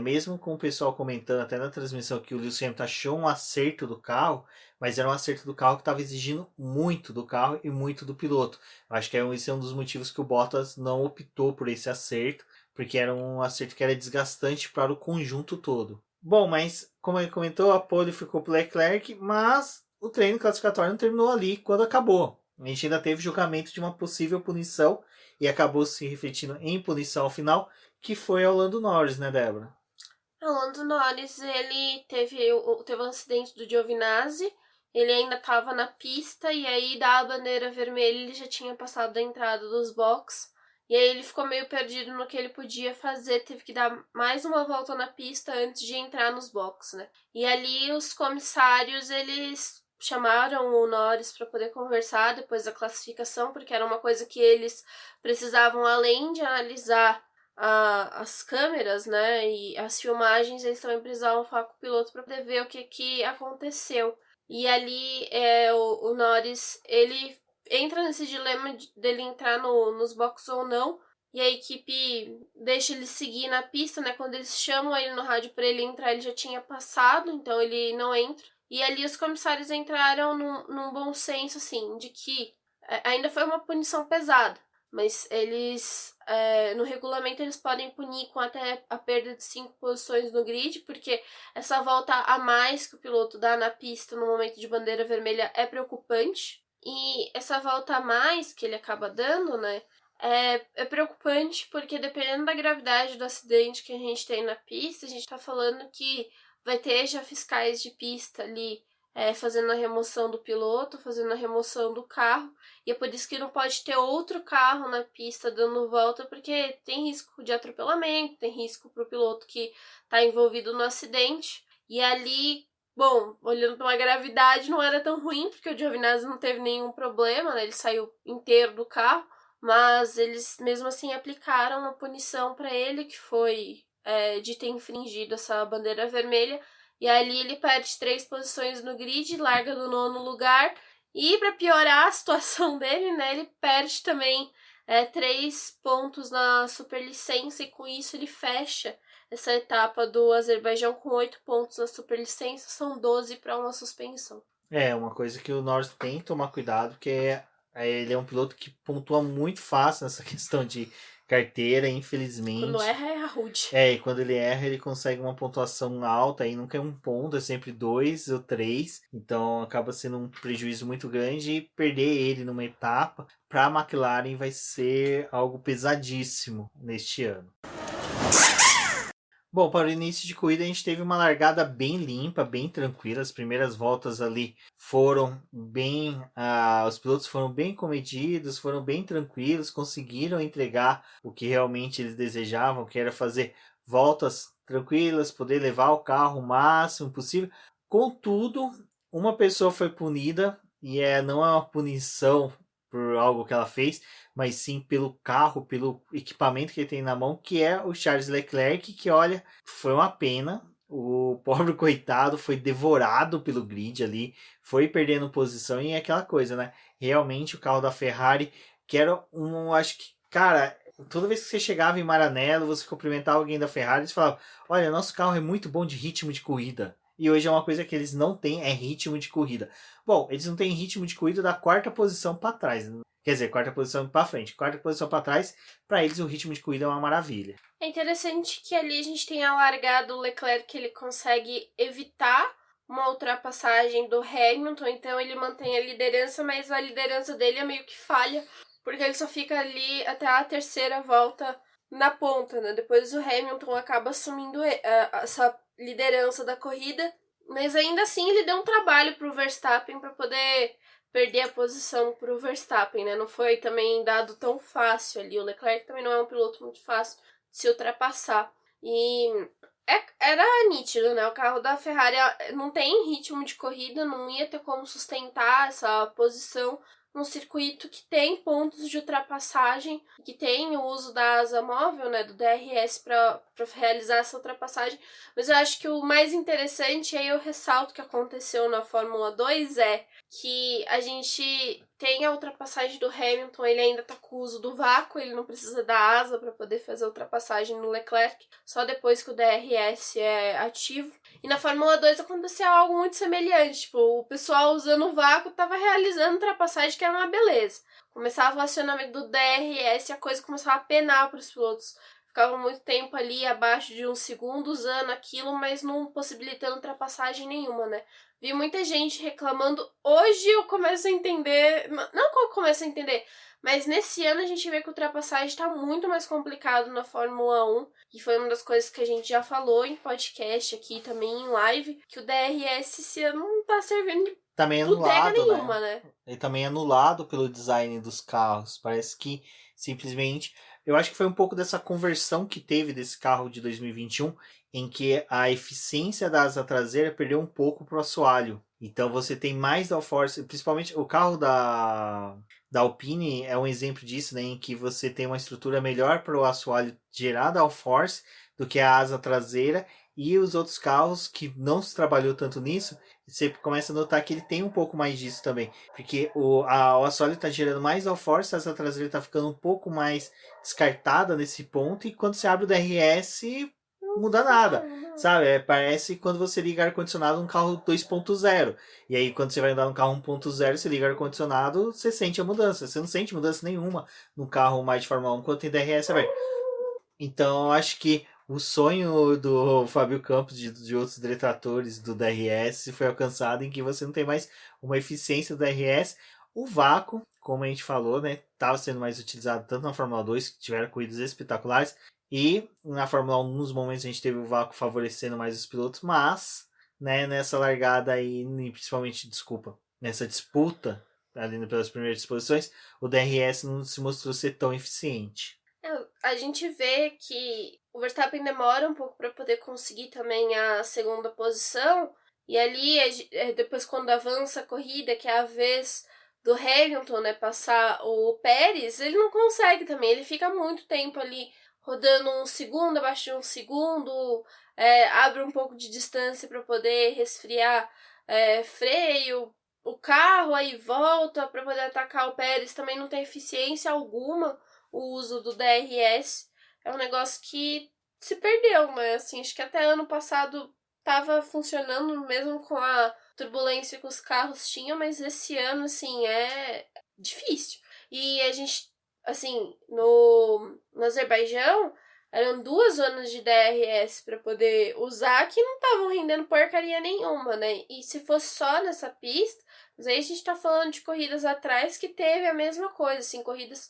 Mesmo com o pessoal comentando até na transmissão que o Lewis Hamilton achou um acerto do carro, mas era um acerto do carro que estava exigindo muito do carro e muito do piloto. Acho que esse é um dos motivos que o Bottas não optou por esse acerto, porque era um acerto que era desgastante para o conjunto todo. Bom, mas como ele comentou, a pole ficou para o Leclerc, mas o treino classificatório não terminou ali quando acabou. A gente ainda teve julgamento de uma possível punição e acabou se refletindo em punição ao final, que foi ao Lando Norris, né, Débora? O Lando Norris, ele teve um acidente do Giovinazzi, ele ainda estava na pista e aí da bandeira vermelha ele já tinha passado da entrada dos boxes. E aí ele ficou meio perdido no que ele podia fazer, teve que dar mais uma volta na pista antes de entrar nos boxes, né? E ali os comissários, eles chamaram o Norris para poder conversar depois da classificação, porque era uma coisa que eles precisavam, além de analisar as câmeras, né, e as filmagens, eles também precisavam falar com o piloto para poder ver o que aconteceu. E ali o Norris, ele entra nesse dilema dele entrar nos boxes ou não, e a equipe deixa ele seguir na pista, né? Quando eles chamam ele no rádio para ele entrar, ele já tinha passado, então ele não entra. E ali os comissários entraram num bom senso, assim, de que ainda foi uma punição pesada, mas eles, no regulamento, eles podem punir com até a perda de 5 posições no grid, porque essa volta a mais que o piloto dá na pista no momento de bandeira vermelha é preocupante. E essa volta a mais que ele acaba dando, né, é preocupante porque dependendo da gravidade do acidente que a gente tem na pista, a gente tá falando que vai ter já fiscais de pista ali fazendo a remoção do piloto, fazendo a remoção do carro, e é por isso que não pode ter outro carro na pista dando volta, porque tem risco de atropelamento, tem risco pro piloto que tá envolvido no acidente, e ali, bom, olhando pela gravidade, não era tão ruim, porque o Giovinazzi não teve nenhum problema, né? Ele saiu inteiro do carro, mas eles mesmo assim aplicaram uma punição para ele, que foi de ter infringido essa bandeira vermelha, e ali ele perde 3 posições no grid, larga do 9º lugar, e para piorar a situação dele, né, ele perde também 3 pontos na superlicença, e com isso ele fecha essa etapa do Azerbaijão com 8 pontos na superlicença, são 12 para uma suspensão. Uma coisa que o Norris tem que tomar cuidado, porque ele é um piloto que pontua muito fácil nessa questão de carteira, infelizmente. Quando erra, é rude. E quando ele erra, ele consegue uma pontuação alta, aí nunca é 1 ponto, é sempre 2 ou 3. Então acaba sendo um prejuízo muito grande, e perder ele numa etapa para a McLaren vai ser algo pesadíssimo neste ano. Bom, para o início de corrida a gente teve uma largada bem limpa, bem tranquila. As primeiras voltas ali foram bem... os pilotos foram bem comedidos, foram bem tranquilos, conseguiram entregar o que realmente eles desejavam, que era fazer voltas tranquilas, poder levar o carro o máximo possível. Contudo, uma pessoa foi punida, e não é uma punição por algo que ela fez, mas sim pelo carro, pelo equipamento que ele tem na mão, que é o Charles Leclerc, que olha, foi uma pena. O pobre coitado foi devorado pelo grid ali, foi perdendo posição, e é aquela coisa, né? Realmente o carro da Ferrari, que era acho que, cara, toda vez que você chegava em Maranello, você cumprimentava alguém da Ferrari, eles falavam, olha, nosso carro é muito bom de ritmo de corrida. E hoje é uma coisa que eles não têm, é ritmo de corrida. Bom, eles não têm ritmo de corrida da 4ª posição para trás. Quer dizer, 4ª posição para frente, 4ª posição para trás. Para eles o ritmo de corrida é uma maravilha. É interessante que ali a gente tenha largado o Leclerc, que ele consegue evitar uma ultrapassagem do Hamilton, então ele mantém a liderança, mas a liderança dele é meio que falha, porque ele só fica ali até a 3ª volta na ponta, né? Depois o Hamilton acaba assumindo essa liderança da corrida, mas ainda assim ele deu um trabalho pro Verstappen para poder perder a posição pro Verstappen, né? Não foi também dado tão fácil ali. O Leclerc também não é um piloto muito fácil de se ultrapassar. E era nítido, né? O carro da Ferrari não tem ritmo de corrida, não ia ter como sustentar essa posição, num circuito que tem pontos de ultrapassagem, que tem o uso da asa móvel, né, do DRS para realizar essa ultrapassagem. Mas eu acho que o mais interessante, e aí eu ressalto que aconteceu na Fórmula 2, é que a gente tem a ultrapassagem do Hamilton, ele ainda tá com o uso do vácuo, ele não precisa da asa para poder fazer a ultrapassagem no Leclerc, só depois que o DRS é ativo. E na Fórmula 2 aconteceu algo muito semelhante, tipo, o pessoal usando o vácuo tava realizando ultrapassagem que era uma beleza. Começava o acionamento do DRS e a coisa começava a penar para os pilotos. Ficavam muito tempo ali abaixo de 1 segundo usando aquilo, mas não possibilitando ultrapassagem nenhuma, né? Vi muita gente reclamando. Hoje eu começo a entender. Não que eu começo a entender, mas nesse ano a gente vê que a ultrapassagem está muito mais complicado na Fórmula 1. E foi uma das coisas que a gente já falou em podcast aqui, também em live, que o DRS esse ano não tá servindo de Também bodega anulado, nenhuma, né? Ele também é anulado pelo design dos carros. Parece que simplesmente. Eu acho que foi um pouco dessa conversão que teve desse carro de 2021, em que a eficiência da asa traseira perdeu um pouco para o assoalho. Então você tem mais downforce, principalmente o carro da Alpine é um exemplo disso, né, em que você tem uma estrutura melhor para o assoalho gerar downforce do que a asa traseira, e os outros carros que não se trabalhou tanto nisso, você começa a notar que ele tem um pouco mais disso também, porque o assoalho está gerando mais downforce, a asa traseira está ficando um pouco mais descartada nesse ponto, e quando você abre o DRS, não muda nada, sabe? Parece quando você liga ar-condicionado num carro 2.0, e aí quando você vai andar num carro 1.0, você liga ar-condicionado, você sente a mudança, você não sente mudança nenhuma num carro mais de Fórmula 1 quando tem DRS aberto. Então eu acho que o sonho do Fábio Campos de outros detratores do DRS foi alcançado, em que você não tem mais uma eficiência do DRS. O vácuo, como a gente falou, né, estava sendo mais utilizado tanto na Fórmula 2, que tiveram corridas espetaculares, e na Fórmula 1, nos momentos a gente teve o vácuo favorecendo mais os pilotos, mas, né, nessa largada aí, principalmente, nessa disputa, ali pelas primeiras posições, o DRS não se mostrou ser tão eficiente. A gente vê que o Verstappen demora um pouco para poder conseguir também a segunda posição, e ali, depois quando avança a corrida, que é a vez do Hamilton, né, passar o Pérez, ele não consegue também, ele fica muito tempo ali rodando 1 segundo, abaixo de 1 segundo, abre um pouco de distância para poder resfriar freio, o carro, aí volta para poder atacar o Pérez, também não tem eficiência alguma o uso do DRS. É um negócio que se perdeu, né? Assim, acho que até ano passado tava funcionando mesmo com a turbulência que os carros tinham, mas esse ano, assim, é difícil. E a gente, assim, no Azerbaijão, eram 2 zonas de DRS para poder usar que não estavam rendendo porcaria nenhuma, né? E se fosse só nessa pista, mas aí a gente tá falando de corridas atrás que teve a mesma coisa, assim, corridas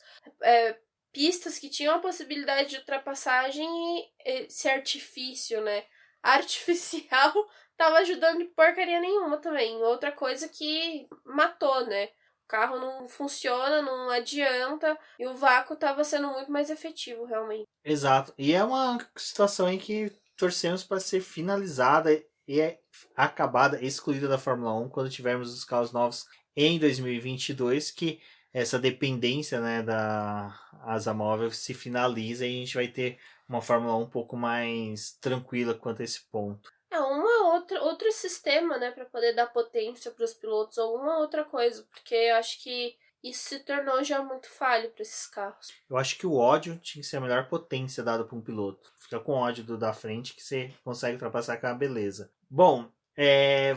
pistas que tinham a possibilidade de ultrapassagem, e esse artifício, né, artificial, tava ajudando de porcaria nenhuma também. Outra coisa que matou, né? O carro não funciona, não adianta, e o vácuo tava sendo muito mais efetivo, realmente. Exato. E é uma situação em que torcemos para ser finalizada e acabada, excluída da Fórmula 1 quando tivermos os carros novos em 2022, que essa dependência, né, da asa móvel se finaliza, e a gente vai ter uma Fórmula 1 um pouco mais tranquila quanto a esse ponto. Outro sistema, né, para poder dar potência para os pilotos, alguma outra coisa, porque eu acho que isso se tornou já muito falho para esses carros. Eu acho que o ódio tinha que ser a melhor potência dada para um piloto. Fica com ódio do da frente que você consegue ultrapassar com a beleza. Bom,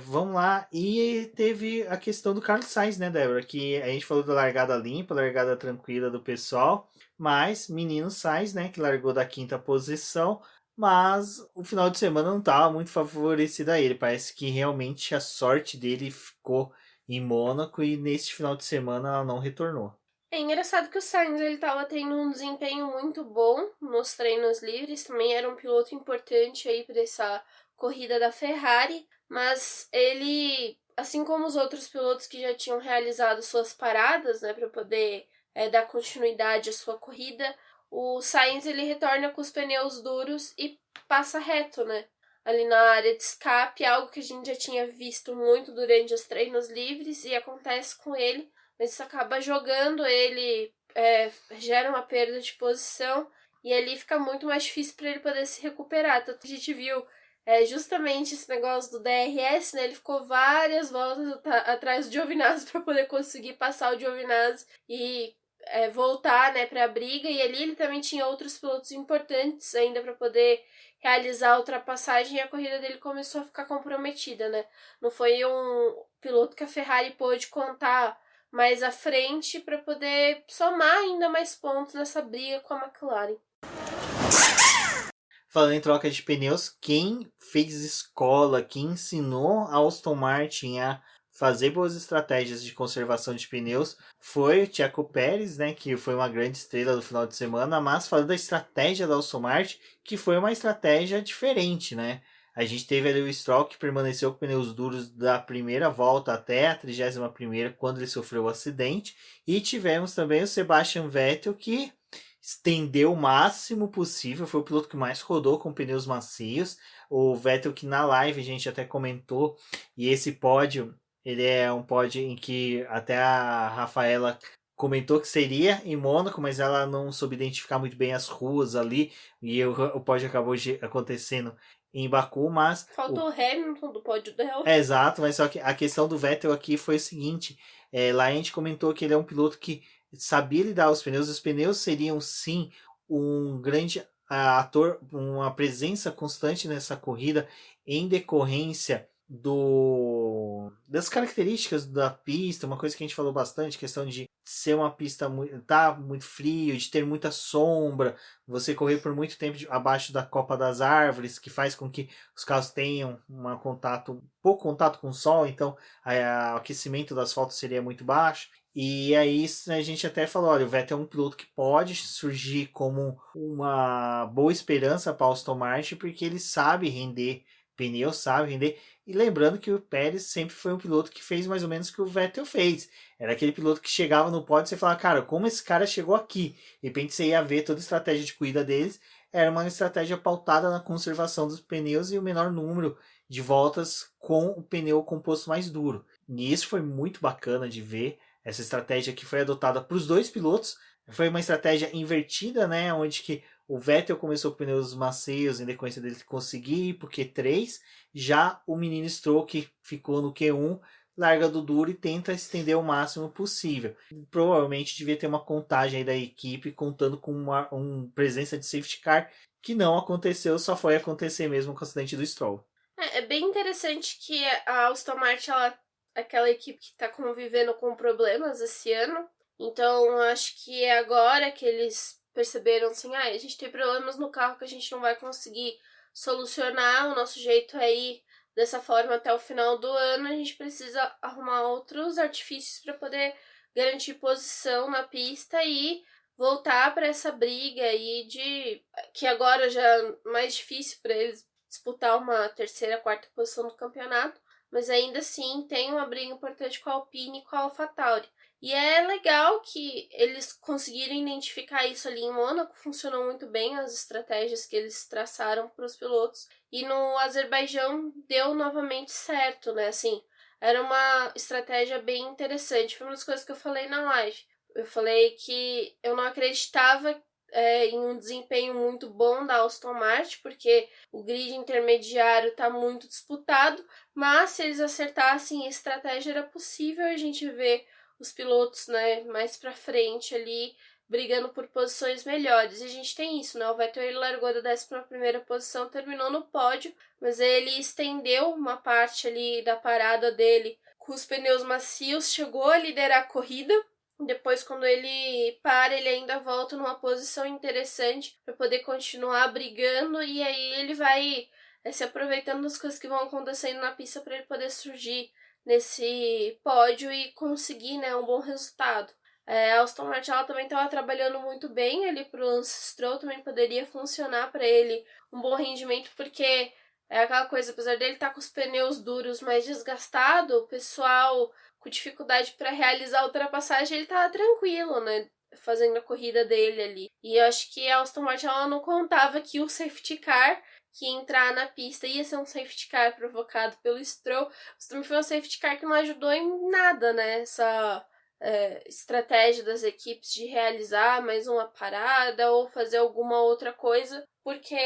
vamos lá. E teve a questão do Carlos Sainz, né, Débora? Que a gente falou da largada limpa, largada tranquila do pessoal. Mas, menino Sainz, né, que largou da 5ª posição. Mas o final de semana não estava muito favorecido a ele. Parece que realmente a sorte dele ficou em Mônaco, e neste final de semana ela não retornou. É engraçado que o Sainz ele tava tendo um desempenho muito bom nos treinos livres, também era um piloto importante aí para essa corrida da Ferrari, mas ele, assim como os outros pilotos que já tinham realizado suas paradas, né, para poder dar continuidade à sua corrida, o Sainz ele retorna com os pneus duros e passa reto, né? Ali na área de escape, algo que a gente já tinha visto muito durante os treinos livres, e acontece com ele mas isso acaba jogando ele, gera uma perda de posição, e ali fica muito mais difícil para ele poder se recuperar. Tanto que a gente viu justamente esse negócio do DRS, né? Ele ficou várias voltas atrás do Giovinazzi para poder conseguir passar o Giovinazzi e voltar, né, para a briga. E ali ele também tinha outros pilotos importantes ainda para poder realizar a ultrapassagem, e a corrida dele começou a ficar comprometida, né? Não foi um piloto que a Ferrari pôde contar mais à frente para poder somar ainda mais pontos nessa briga com a McLaren. Falando em troca de pneus, quem fez escola, quem ensinou a Aston Martin a fazer boas estratégias de conservação de pneus foi o Checo Pérez, né, que foi uma grande estrela do final de semana, mas falando da estratégia da Aston Martin, que foi uma estratégia diferente, né? A gente teve ali o Stroll, que permaneceu com pneus duros da primeira volta até a 31ª, quando ele sofreu o acidente, e tivemos também o Sebastian Vettel, que estendeu o máximo possível, foi o piloto que mais rodou com pneus macios. O Vettel, que na live a gente até comentou, e esse pódio, ele é um pódio em que até a Rafaela comentou que seria em Mônaco, mas ela não soube identificar muito bem as ruas ali, e o pódio acabou acontecendo em Baku, mas... Faltou o Hamilton do pódio dela. Exato, mas só que a questão do Vettel aqui foi o seguinte, lá a gente comentou que ele é um piloto que sabia lidar os pneus seriam sim um grande ator, uma presença constante nessa corrida em decorrência das características da pista, uma coisa que a gente falou bastante, questão de ser uma pista muito frio, de ter muita sombra, você correr por muito tempo abaixo da copa das árvores, que faz com que os carros tenham pouco contato com o sol, então o aquecimento do asfalto seria muito baixo. E aí a gente até falou, olha, o Vettel é um piloto que pode surgir como uma boa esperança para o Aston Martin, porque ele sabe render pneu, sabe render. E lembrando que o Pérez sempre foi um piloto que fez mais ou menos o que o Vettel fez. Era aquele piloto que chegava no pódio e você falava, cara, como esse cara chegou aqui? De repente você ia ver toda a estratégia de corrida deles, era uma estratégia pautada na conservação dos pneus e o menor número de voltas com o pneu composto mais duro. E isso foi muito bacana de ver. Essa estratégia que foi adotada para os dois pilotos foi uma estratégia invertida, né? Onde que o Vettel começou com pneus macios em decorrência dele conseguir ir para o Q3. Já o menino Stroll, que ficou no Q1, larga do duro e tenta estender o máximo possível. Provavelmente devia ter uma contagem aí da equipe contando com uma presença de safety car, que não aconteceu, só foi acontecer mesmo com o acidente do Stroll. É bem interessante que a Aston Martin, aquela equipe que está convivendo com problemas esse ano. Então, acho que é agora que eles perceberam assim, a gente tem problemas no carro que a gente não vai conseguir solucionar, o nosso jeito é ir dessa forma até o final do ano, a gente precisa arrumar outros artifícios para poder garantir posição na pista e voltar para essa briga aí que agora já é mais difícil para eles disputar uma terceira, quarta posição do campeonato, mas ainda assim tem uma briga importante com a Alpine e com a AlphaTauri. E é legal que eles conseguiram identificar isso ali em Mônaco, funcionou muito bem as estratégias que eles traçaram para os pilotos, e no Azerbaijão deu novamente certo, né? Assim, era uma estratégia bem interessante. Foi uma das coisas que eu falei na live. Eu falei que eu não acreditava em um desempenho muito bom da Aston Martin, porque o grid intermediário está muito disputado, mas se eles acertassem a estratégia era possível a gente ver os pilotos, né, mais para frente ali brigando por posições melhores. E a gente tem isso, né? O Vettel ele largou da 11ª posição, terminou no pódio, mas ele estendeu uma parte ali da parada dele com os pneus macios, chegou a liderar a corrida. Depois, quando ele para, ele ainda volta numa posição interessante para poder continuar brigando, e aí ele vai se aproveitando das coisas que vão acontecendo na pista para ele poder surgir nesse pódio e conseguir, né, um bom resultado. A Aston Martin também estava trabalhando muito bem ali para o Lance Stroll, também poderia funcionar para ele um bom rendimento, porque é aquela coisa, apesar dele estar com os pneus duros mais desgastados, o pessoal com dificuldade para realizar a ultrapassagem, ele tava tranquilo, né, fazendo a corrida dele ali. E eu acho que a Aston Martin ela não contava que o safety car que ia entrar na pista ia ser um safety car provocado pelo Stroll. O Stroll foi um safety car que não ajudou em nada, né, estratégia das equipes de realizar mais uma parada ou fazer alguma outra coisa, porque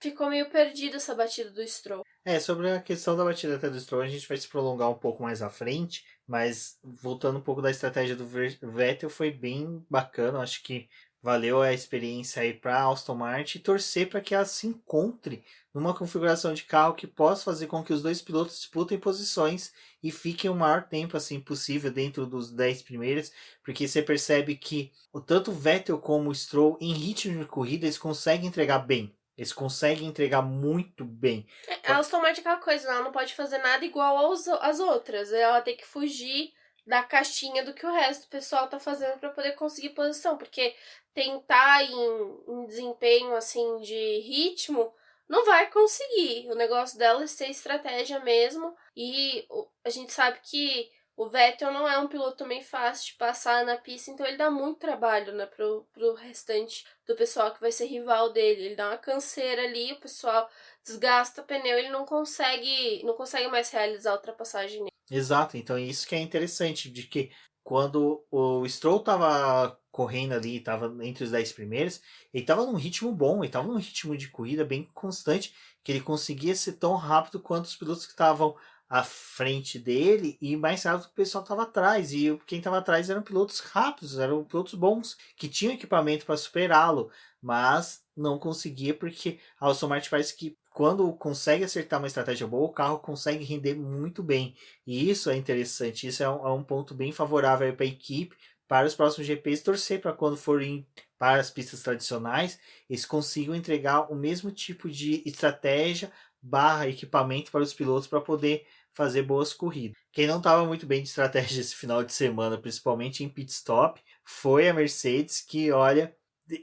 ficou meio perdida essa batida do Stroll. Sobre a questão da batida até do Stroll, a gente vai se prolongar um pouco mais à frente, mas voltando um pouco da estratégia do Vettel, foi bem bacana, acho que valeu a experiência aí para a Aston Martin e torcer para que ela se encontre numa configuração de carro que possa fazer com que os dois pilotos disputem posições e fiquem o maior tempo assim possível dentro dos 10 primeiros, porque você percebe que tanto o Vettel como o Stroll em ritmo de corrida eles conseguem entregar bem. Eles conseguem entregar muito bem. A Aston Martin é aquela coisa, ela não pode fazer nada igual às outras. Ela tem que fugir da caixinha do que o resto do pessoal tá fazendo para poder conseguir posição. Porque tentar em desempenho, assim, de ritmo, não vai conseguir. O negócio dela é ser estratégia mesmo. E a gente sabe que o Vettel não é um piloto também fácil de passar na pista, então ele dá muito trabalho, né, pro restante do pessoal que vai ser rival dele. Ele dá uma canseira ali, o pessoal desgasta o pneu, ele não consegue mais realizar a ultrapassagem nele. Exato, então isso que é interessante, de que quando o Stroll tava correndo ali, tava entre os 10 primeiros, ele tava num ritmo bom, ele tava num ritmo de corrida bem constante, que ele conseguia ser tão rápido quanto os pilotos que estavam à frente dele e mais rápido que o pessoal estava atrás. E quem estava atrás eram pilotos rápidos, eram pilotos bons, que tinham equipamento para superá-lo, mas não conseguia porque a Aston Martin parece que quando consegue acertar uma estratégia boa, o carro consegue render muito bem. E isso é interessante, isso é um ponto bem favorável para a equipe, para os próximos GPs, torcer para quando forem para as pistas tradicionais, eles consigam entregar o mesmo tipo de estratégia barra equipamento para os pilotos para poder fazer boas corridas. Quem não estava muito bem de estratégia esse final de semana, principalmente em pit stop, foi a Mercedes, que olha,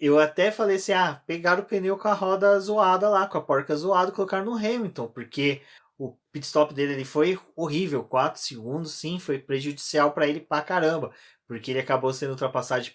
eu até falei assim, pegaram o pneu com a roda zoada lá, com a porca zoada, colocaram no Hamilton, porque o pit stop dele ele foi horrível, 4 segundos, sim, foi prejudicial para ele pra caramba, porque ele acabou sendo ultrapassado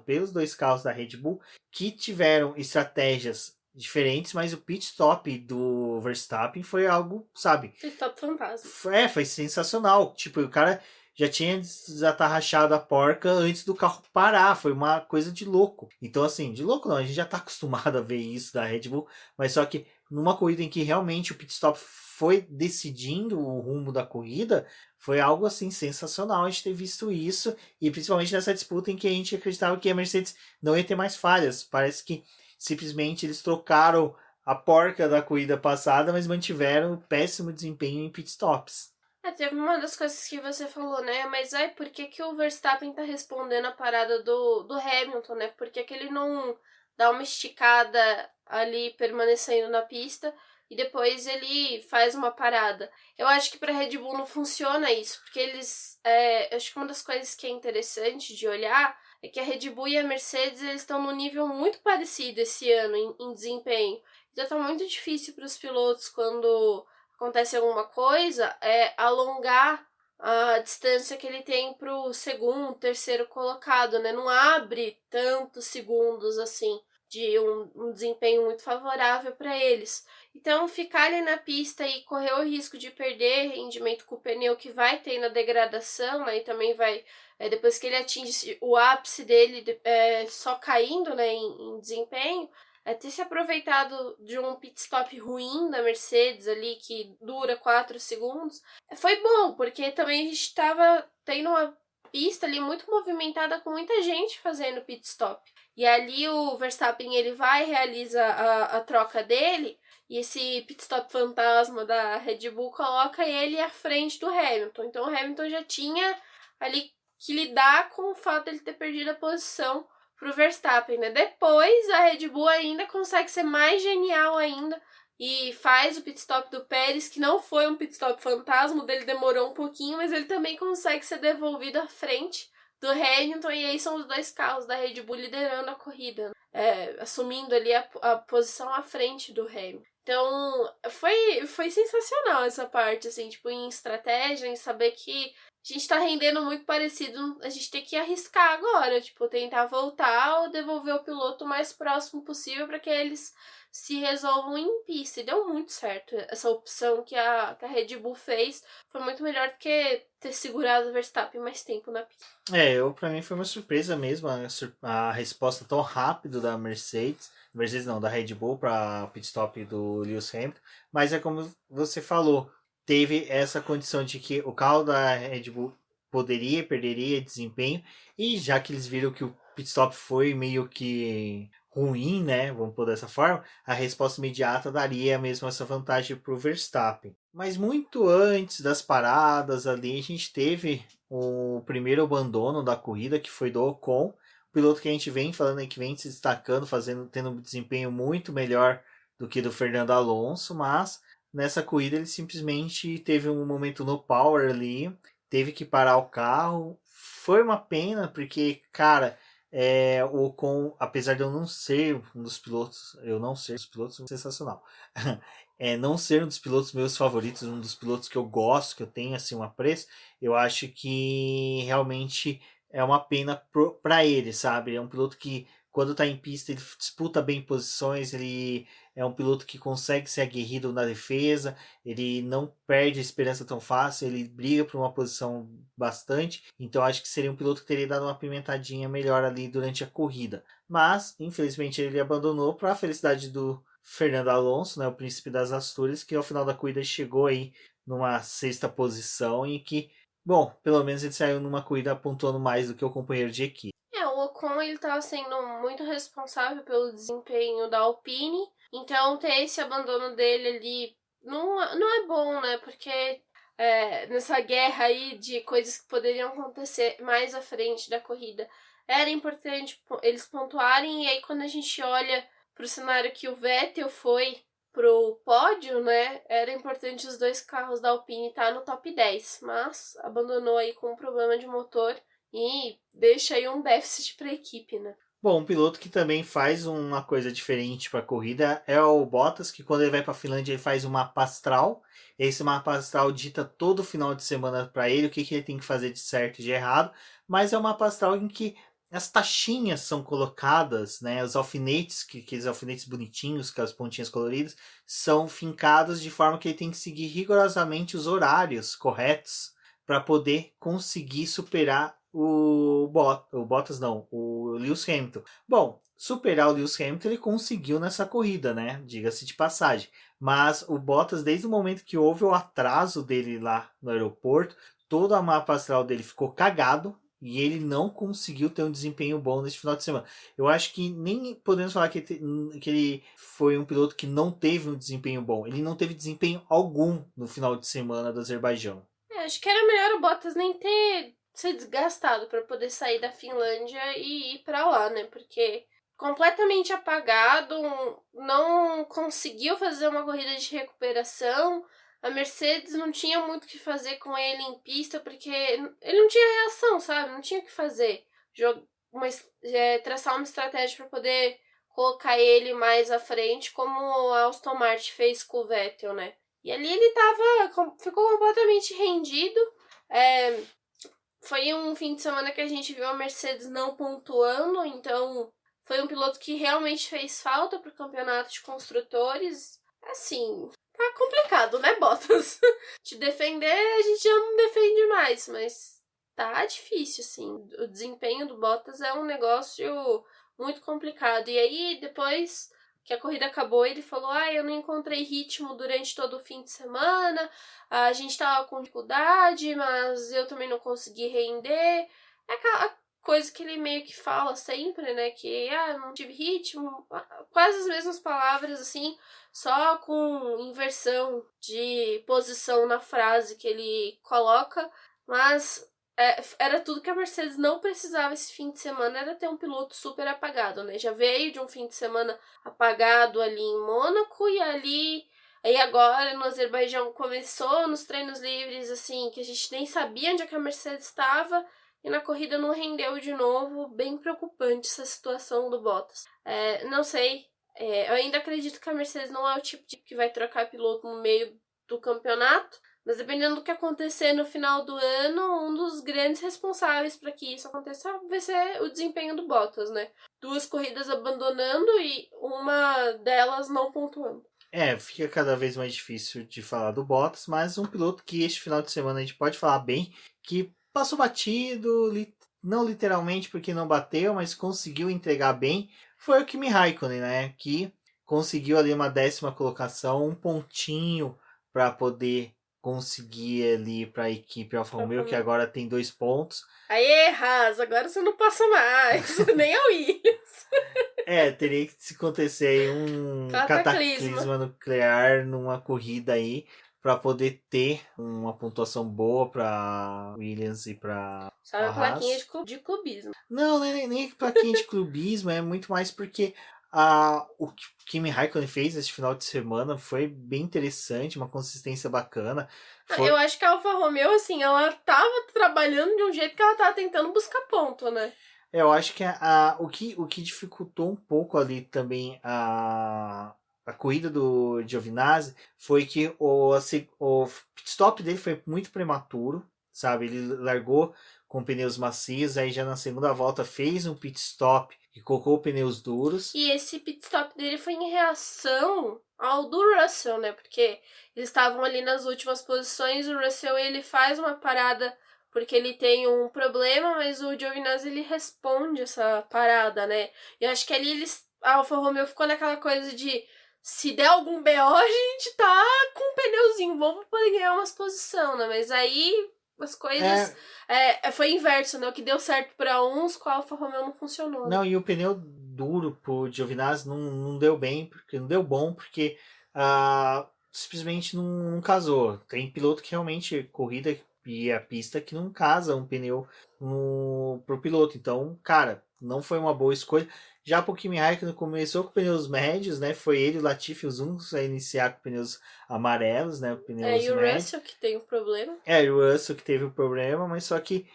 pelos dois carros da Red Bull, que tiveram estratégias diferentes, mas o pit stop do Verstappen foi algo, sabe? Pit stop fantasma. Foi sensacional. Tipo, o cara já tinha desatarrachado a porca antes do carro parar. Foi uma coisa de louco. Então, assim, de louco não, a gente já tá acostumado a ver isso da Red Bull, mas só que numa corrida em que realmente o pit stop foi decidindo o rumo da corrida, foi algo assim sensacional a gente ter visto isso, e principalmente nessa disputa em que a gente acreditava que a Mercedes não ia ter mais falhas. Parece que simplesmente eles trocaram a porca da corrida passada, mas mantiveram o péssimo desempenho em pitstops. Teve uma das coisas que você falou, né? Mas por que o Verstappen tá respondendo a parada do Hamilton, né? Por que ele não dá uma esticada ali permanecendo na pista e depois ele faz uma parada? Eu acho que pra Red Bull não funciona isso, porque eles... eu acho que uma das coisas que é interessante de olhar é que a Red Bull e a Mercedes eles estão num nível muito parecido esse ano em desempenho. Então tá muito difícil para os pilotos quando acontece alguma coisa, alongar a distância que ele tem pro segundo, terceiro colocado, né? Não abre tantos segundos assim de um desempenho muito favorável para eles. Então, ficar ali na pista e correr o risco de perder rendimento com o pneu que vai ter na degradação, né? E também vai, depois que ele atinge o ápice dele, só caindo, né, em desempenho, ter se aproveitado de um pit stop ruim da Mercedes ali, que dura 4 segundos, foi bom, porque também a gente estava tendo uma pista ali muito movimentada com muita gente fazendo pit stop. E ali o Verstappen ele vai, realiza a troca dele, e esse pit stop fantasma da Red Bull coloca ele à frente do Hamilton. Então o Hamilton já tinha ali que lidar com o fato de ele ter perdido a posição pro Verstappen, né? Depois a Red Bull ainda consegue ser mais genial ainda e faz o pit stop do Pérez, que não foi um pit stop fantasma, dele demorou um pouquinho, mas ele também consegue ser devolvido à frente do Hamilton, e aí são os dois carros da Red Bull liderando a corrida, assumindo ali a posição à frente do Hamilton. Então, foi sensacional essa parte, assim, tipo, em estratégia, em saber que a gente tá rendendo muito parecido, a gente tem que arriscar agora, tipo, tentar voltar ou devolver o piloto o mais próximo possível para que eles se resolvam em pista. E deu muito certo. Essa opção que a Red Bull fez foi muito melhor do que ter segurado o Verstappen mais tempo na pista. Pra mim foi uma surpresa mesmo a resposta tão rápida da Mercedes não, da Red Bull para o pit stop do Lewis Hamilton, mas é como você falou, teve essa condição de que o carro da Red Bull perderia desempenho, e já que eles viram que o pit stop foi meio que ruim, né, vamos pôr dessa forma, a resposta imediata daria mesmo essa vantagem para o Verstappen. Mas muito antes das paradas ali, a gente teve o primeiro abandono da corrida, que foi do Ocon, piloto que a gente vem falando aí, que vem se destacando, tendo um desempenho muito melhor do que do Fernando Alonso, mas nessa corrida ele simplesmente teve um momento no power ali, teve que parar o carro. Foi uma pena, porque, cara, o Ocon, apesar de eu não ser um dos pilotos, sensacional. Não ser um dos pilotos meus favoritos, um dos pilotos que eu gosto, que eu tenho assim um apreço, eu acho que realmente é uma pena para ele, sabe? É um piloto que, quando tá em pista, ele disputa bem posições, ele é um piloto que consegue ser aguerrido na defesa, ele não perde a esperança tão fácil, ele briga por uma posição bastante, então acho que seria um piloto que teria dado uma pimentadinha melhor ali durante a corrida. Mas, infelizmente, ele abandonou, para a felicidade do Fernando Alonso, né, o príncipe das Astúrias, que ao final da corrida chegou aí numa sexta posição e que, bom, pelo menos ele saiu numa corrida pontuando mais do que o companheiro de equipe. O Ocon ele tá sendo muito responsável pelo desempenho da Alpine, então ter esse abandono dele ali não é bom, né? Porque nessa guerra aí de coisas que poderiam acontecer mais à frente da corrida, era importante eles pontuarem, e aí quando a gente olha pro cenário que o Vettel foi pro pódio, né? Era importante os dois carros da Alpine estar no top 10, mas abandonou aí com um problema de motor e deixa aí um déficit para a equipe, né? Bom, um piloto que também faz uma coisa diferente para a corrida é o Bottas, que quando ele vai para a Finlândia ele faz um mapa astral. Esse mapa astral dita todo final de semana para ele o que ele tem que fazer de certo e de errado, mas é um mapa astral em que as taxinhas são colocadas, né? Os alfinetes, aqueles alfinetes bonitinhos, com as pontinhas coloridas, são fincados de forma que ele tem que seguir rigorosamente os horários corretos para poder conseguir superar o Bottas não, o Lewis Hamilton. Bom, superar o Lewis Hamilton ele conseguiu nessa corrida, né? Diga-se de passagem. Mas o Bottas, desde o momento que houve o atraso dele lá no aeroporto, todo a mapa astral dele ficou cagado e ele não conseguiu ter um desempenho bom nesse final de semana. Eu acho que nem podemos falar que ele foi um piloto que não teve um desempenho bom. Ele não teve desempenho algum no final de semana do Azerbaijão. Acho que era melhor o Bottas nem ter se desgastado para poder sair da Finlândia e ir para lá, né? Porque completamente apagado, não conseguiu fazer uma corrida de recuperação. A Mercedes não tinha muito o que fazer com ele em pista, porque ele não tinha reação, sabe? Não tinha o que fazer. Traçar uma estratégia para poder colocar ele mais à frente, como a Aston Martin fez com o Vettel, né? E ali ele ficou completamente rendido. Foi um fim de semana que a gente viu a Mercedes não pontuando, então foi um piloto que realmente fez falta pro campeonato de construtores. Assim, tá complicado, né, Bottas? Te defender, a gente já não defende mais, mas tá difícil, assim. O desempenho do Bottas é um negócio muito complicado. E aí, depois que a corrida acabou, ele falou: eu não encontrei ritmo durante todo o fim de semana, a gente tava com dificuldade, mas eu também não consegui render. É aquela coisa que ele meio que fala sempre, né, que não tive ritmo, quase as mesmas palavras, assim, só com inversão de posição na frase que ele coloca, mas era tudo que a Mercedes não precisava esse fim de semana, era ter um piloto super apagado, né? Já veio de um fim de semana apagado ali em Mônaco e aí agora no Azerbaijão começou nos treinos livres, assim, que a gente nem sabia onde é que a Mercedes estava, e na corrida não rendeu de novo. Bem preocupante essa situação do Bottas. Não sei, eu ainda acredito que a Mercedes não é o tipo que vai trocar piloto no meio do campeonato, Mas dependendo do que acontecer no final do ano, um dos grandes responsáveis para que isso aconteça vai ser o desempenho do Bottas, né? 2 corridas abandonando e uma delas não pontuando. Fica cada vez mais difícil de falar do Bottas, mas um piloto que este final de semana a gente pode falar bem, que passou batido, não literalmente porque não bateu, mas conseguiu entregar bem, foi o Kimi Raikkonen, né? Que conseguiu ali uma 10ª colocação, um pontinho para poder conseguir ali para a equipe Alfa Romeo, que agora tem 2 pontos. Aê, Haas, agora você não passa mais, nem a Williams. Teria que se acontecer aí um cataclisma nuclear numa corrida aí para poder ter uma pontuação boa para Williams e para Sabe a plaquinha de clubismo. Não, nem plaquinha de clubismo, é muito mais porque o que Kimi Raikkonen fez esse final de semana foi bem interessante, uma consistência bacana. Eu acho que a Alfa Romeo, assim, ela tava trabalhando de um jeito que ela tava tentando buscar ponto, né? Eu acho que o que dificultou um pouco ali também a corrida do Giovinazzi foi que o pit stop dele foi muito prematuro, sabe? Ele largou com pneus macios, aí já na segunda volta fez um pit stop e colocou pneus duros. E esse pit stop dele foi em reação ao do Russell, né? Porque eles estavam ali nas últimas posições, o Russell ele faz uma parada porque ele tem um problema, mas o Giovinazzi ele responde essa parada, né? E eu acho que ali a Alfa Romeo ficou naquela coisa de se der algum BO, a gente tá com um pneuzinho bom pra poder ganhar umas posições, né? Mas aí as coisas... foi inverso, né? O que deu certo pra uns, com a Alfa Romeo não funcionou. Não, e o pneu duro pro Giovinazzi não deu bem, porque não deu bom, porque simplesmente não casou. Tem piloto que realmente corrida e a pista que não casa um pneu pro piloto. Então, cara, não foi uma boa escolha. Já pro Kimi Raikkonen começou com pneus médios, né? Foi ele e o Latifi os únicos a iniciar com pneus amarelos, né? Pneus e o médios. Russell que tem um problema. E o Russell que teve o problema, mas só que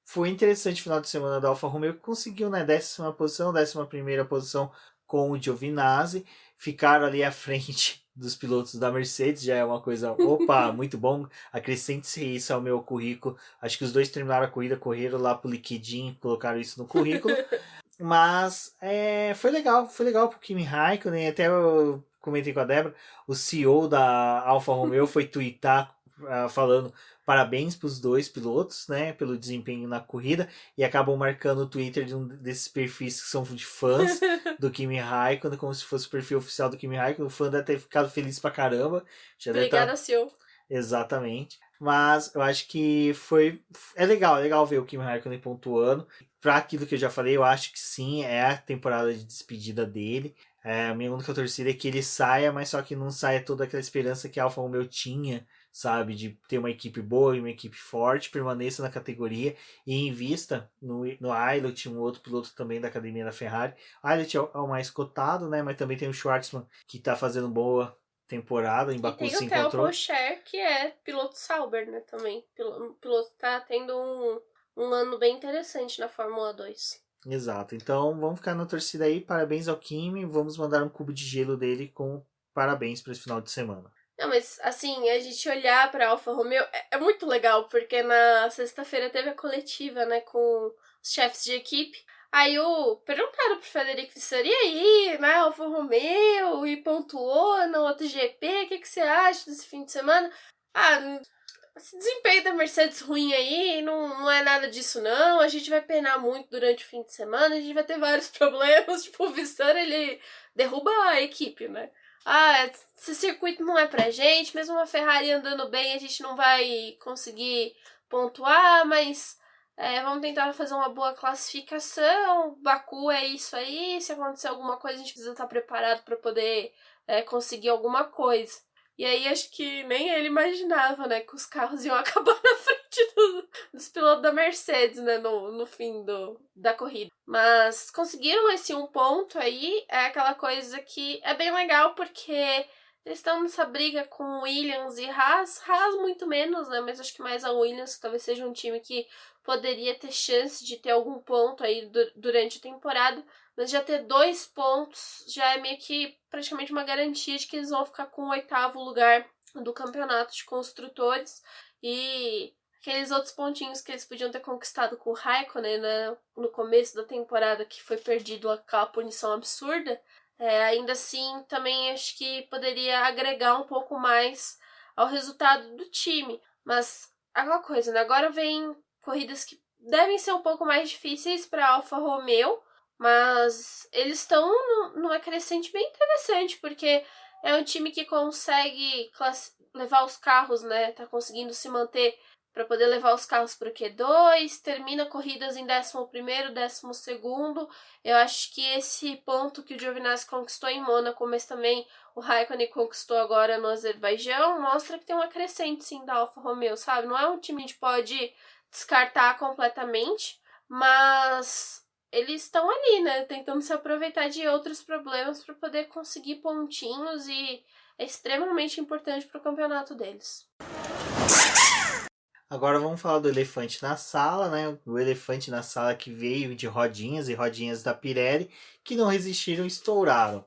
foi interessante o final de semana da Alfa Romeo, que conseguiu, né? 10ª posição, 11ª posição com o Giovinazzi. Ficaram ali à frente dos pilotos da Mercedes, já é uma coisa, muito bom, acrescente-se isso ao meu currículo. Acho que os dois terminaram a corrida, correram lá pro LinkedIn, colocaram isso no currículo. Mas foi legal pro Kimi Raikkonen, até eu comentei com a Débora, o CEO da Alfa Romeo foi twittar falando parabéns para os dois pilotos, né, pelo desempenho na corrida, e acabam marcando o Twitter de um desses perfis que são de fãs do Kimi Raikkonen, como se fosse o perfil oficial do Kimi Raikkonen. O fã deve ter ficado feliz pra caramba. Obrigada, CEO. Exatamente. Mas eu acho que é legal ver o Kimi Raikkonen pontuando. Para aquilo que eu já falei, eu acho que sim, é a temporada de despedida dele. A minha única torcida é que ele saia, mas só que não saia toda aquela esperança que a Alfa Romeo tinha, sabe, de ter uma equipe boa e uma equipe forte, permaneça na categoria e invista no Ailot, um outro piloto também da academia da Ferrari. O Ailot é o mais cotado, né, mas também tem o Schwartzman, que está fazendo boa temporada, em Baku se encontrou. E tem o Theo Pourchaire, que é piloto Sauber, né, também. O piloto tá tendo um ano bem interessante na Fórmula 2. Exato, então vamos ficar na torcida aí, parabéns ao Kimi, vamos mandar um cubo de gelo dele com parabéns para esse final de semana. Não, mas assim, a gente olhar pra Alfa Romeo é muito legal, porque na sexta-feira teve a coletiva, né, com os chefes de equipe. Aí perguntaram pro Frederico Visser, e aí, né, Alfa Romeo, e pontuou no outro GP, o que você acha desse fim de semana? Esse desempenho da Mercedes ruim aí, não é nada disso não, a gente vai penar muito durante o fim de semana, a gente vai ter vários problemas, tipo, o Visser, ele derruba a equipe, né? Esse circuito não é pra gente, mesmo uma Ferrari andando bem, a gente não vai conseguir pontuar, mas vamos tentar fazer uma boa classificação. Baku é isso aí, se acontecer alguma coisa a gente precisa estar preparado para poder conseguir alguma coisa. E aí acho que nem ele imaginava, né, que os carros iam acabar na frente dos pilotos da Mercedes, né, no fim da corrida. Mas conseguiram esse um ponto aí, é aquela coisa que é bem legal porque eles estão nessa briga com Williams e Haas muito menos, né, mas acho que mais a Williams, que talvez seja um time que poderia ter chance de ter algum ponto aí durante a temporada, mas já ter 2 pontos já é meio que praticamente uma garantia de que eles vão ficar com o 8º lugar do campeonato de construtores, e aqueles outros pontinhos que eles podiam ter conquistado com o Raikkonen, né, no começo da temporada, que foi perdido aquela punição absurda, ainda assim também acho que poderia agregar um pouco mais ao resultado do time. Mas aquela coisa, né? Agora vem corridas que devem ser um pouco mais difíceis para a Alfa Romeo, mas eles estão numa crescente bem interessante, porque é um time que consegue levar os carros, né? Tá conseguindo se manter para poder levar os carros para o Q2, termina corridas em 11º, 12º. Eu acho que esse ponto que o Giovinazzi conquistou em Mônaco, mas também o Raikkonen conquistou agora no Azerbaijão, mostra que tem uma crescente, sim, da Alfa Romeo, sabe? Não é um time que a gente pode descartar completamente, mas eles estão ali, né? Tentando se aproveitar de outros problemas para poder conseguir pontinhos, e é extremamente importante para o campeonato deles. Agora vamos falar do elefante na sala, né? O elefante na sala que veio de rodinhas e rodinhas da Pirelli, que não resistiram e estouraram.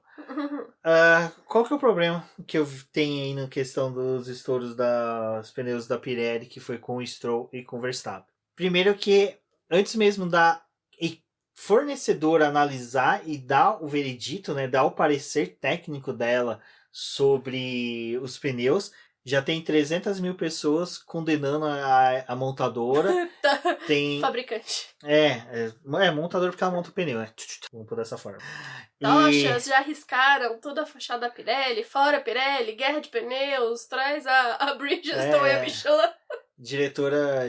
Qual que é o problema que eu tenho aí na questão dos estouros dos pneus da Pirelli, que foi com o Stroll e com o Verstappen? Primeiro que, antes mesmo da fornecedora analisar e dar o veredito, né, dar o parecer técnico dela sobre os pneus, já tem 300 mil pessoas condenando a montadora. Tem Fabricante. Montadora porque ela monta o pneu, né? Vamos por dessa forma. Tochas já arriscaram toda a fachada da Pirelli, fora Pirelli, guerra de pneus, traz a Bridgestone e a Michelin.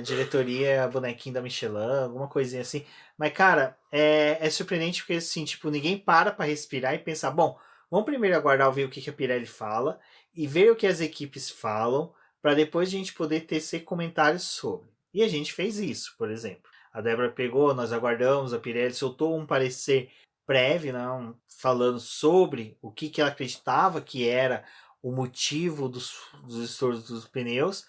Diretoria, bonequinho da Michelin, alguma coisinha assim. Mas, cara, é surpreendente porque, assim, tipo, ninguém para respirar e pensar, bom, vamos primeiro aguardar ver o que a Pirelli fala e ver o que as equipes falam para depois a gente poder tecer comentários sobre. E a gente fez isso, por exemplo. A Débora pegou, nós aguardamos, a Pirelli soltou um parecer prévio, não, falando sobre o que ela acreditava que era o motivo dos estouros dos pneus.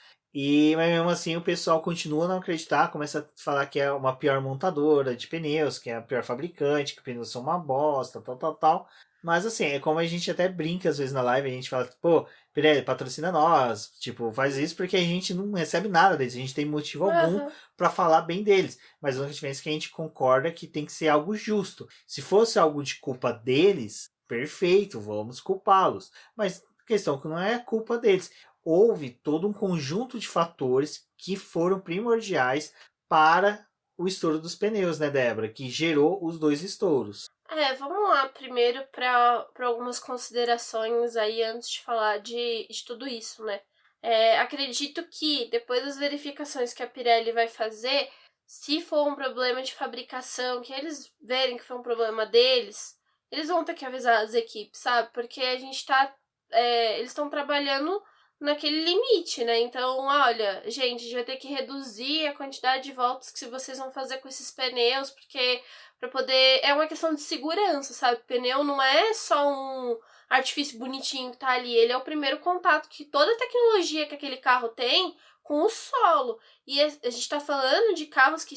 Mas mesmo assim o pessoal continua a não acreditar, começa a falar que é uma pior montadora de pneus, que é a pior fabricante, que os pneus são uma bosta, tal. Mas assim, é como a gente até brinca às vezes na live, a gente fala, pô, Pirelli, patrocina nós, tipo, faz isso porque a gente não recebe nada deles, a gente tem motivo algum para falar bem deles. Mas a única diferença é que a gente concorda que tem que ser algo justo. Se fosse algo de culpa deles, perfeito, vamos culpá-los. Mas a questão é que não é culpa deles. Houve todo um conjunto de fatores que foram primordiais para o estouro dos pneus, né, Débora? Que gerou os dois estouros. Vamos lá primeiro para algumas considerações aí antes de falar de tudo isso, né? Acredito que depois das verificações que a Pirelli vai fazer, se for um problema de fabricação, que eles verem que foi um problema deles, eles vão ter que avisar as equipes, sabe? Porque a gente eles estão trabalhando naquele limite, né? Então, olha, gente, a gente vai ter que reduzir a quantidade de voltas que vocês vão fazer com esses pneus, porque para poder... É uma questão de segurança, sabe? O pneu não é só um artifício bonitinho que tá ali, ele é o primeiro contato que toda a tecnologia que aquele carro tem com o solo. E a gente tá falando de carros que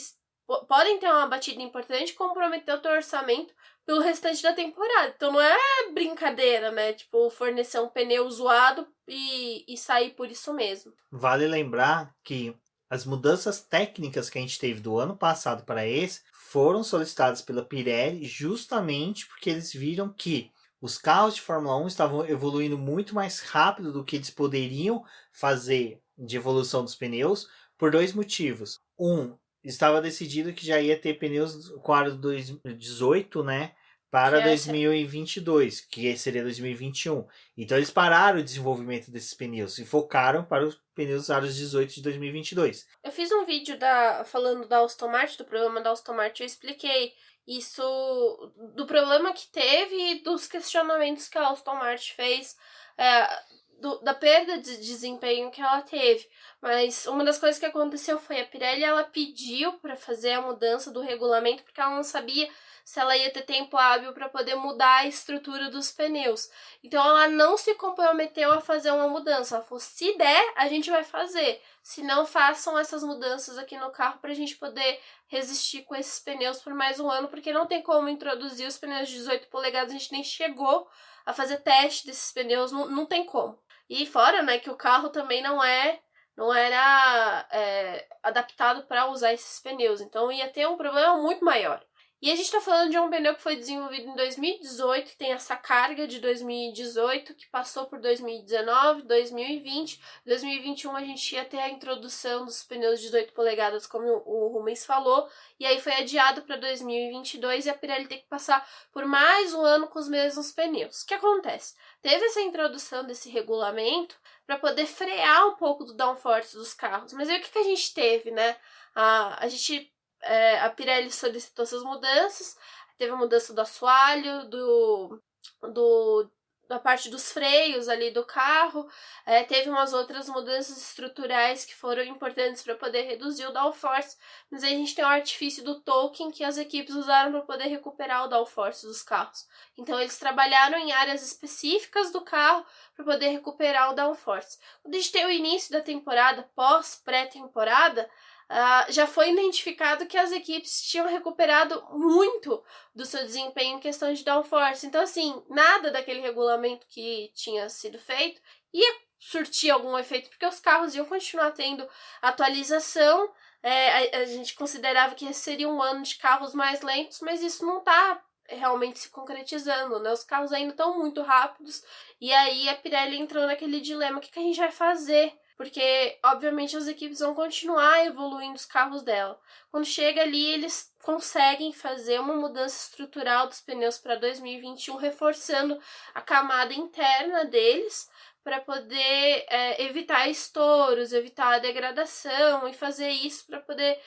podem ter uma batida importante e comprometer o teu orçamento pelo restante da temporada. Então não é brincadeira, né? Tipo, fornecer um pneu zoado e sair por isso mesmo. Vale lembrar que as mudanças técnicas que a gente teve do ano passado para esse foram solicitadas pela Pirelli justamente porque eles viram que os carros de Fórmula 1 estavam evoluindo muito mais rápido do que eles poderiam fazer de evolução dos pneus por dois motivos. Estava decidido que já ia ter pneus com aro 2018, né? Para 2022, que seria 2021. Então eles pararam o desenvolvimento desses pneus e focaram para os pneus aros 18 de 2022. Eu fiz um vídeo falando da Aston Martin, do problema da Aston Martin, eu expliquei isso, do problema que teve e dos questionamentos que a Aston Martin fez, da perda de desempenho que ela teve. Mas uma das coisas que aconteceu foi a Pirelli, ela pediu para fazer a mudança do regulamento porque ela não sabia se ela ia ter tempo hábil para poder mudar a estrutura dos pneus. Então ela não se comprometeu a fazer uma mudança. Ela falou, se der, a gente vai fazer. Se não, façam essas mudanças aqui no carro para a gente poder resistir com esses pneus por mais um ano, porque não tem como introduzir os pneus de 18 polegadas, a gente nem chegou a fazer teste desses pneus, não tem como. E fora, né, que o carro também não era adaptado para usar esses pneus. Então ia ter um problema muito maior. E a gente tá falando de um pneu que foi desenvolvido em 2018, que tem essa carga de 2018, que passou por 2019, 2020. Em 2021 a gente ia ter a introdução dos pneus de 18 polegadas, como o Rubens falou, e aí foi adiado para 2022 e a Pirelli tem que passar por mais um ano com os mesmos pneus. O que acontece? Teve essa introdução desse regulamento para poder frear um pouco do downforce dos carros. Mas aí o que a gente teve, né? A Pirelli solicitou essas mudanças, teve a mudança do assoalho, da parte dos freios ali do carro, teve umas outras mudanças estruturais que foram importantes para poder reduzir o downforce, mas aí a gente tem o artifício do Tolkien que as equipes usaram para poder recuperar o downforce dos carros. Então eles trabalharam em áreas específicas do carro para poder recuperar o downforce. Quando a gente tem o início da temporada, pós-pré-temporada, já foi identificado que as equipes tinham recuperado muito do seu desempenho em questão de downforce. Então, assim, nada daquele regulamento que tinha sido feito ia surtir algum efeito, porque os carros iam continuar tendo atualização. A gente considerava que esse seria um ano de carros mais lentos, mas isso não está realmente se concretizando, né? Os carros ainda estão muito rápidos, e aí a Pirelli entrou naquele dilema: o que a gente vai fazer? Porque, obviamente, as equipes vão continuar evoluindo os carros dela. Quando chega ali, eles conseguem fazer uma mudança estrutural dos pneus para 2021, reforçando a camada interna deles para poder evitar estouros, evitar a degradação e fazer isso para poder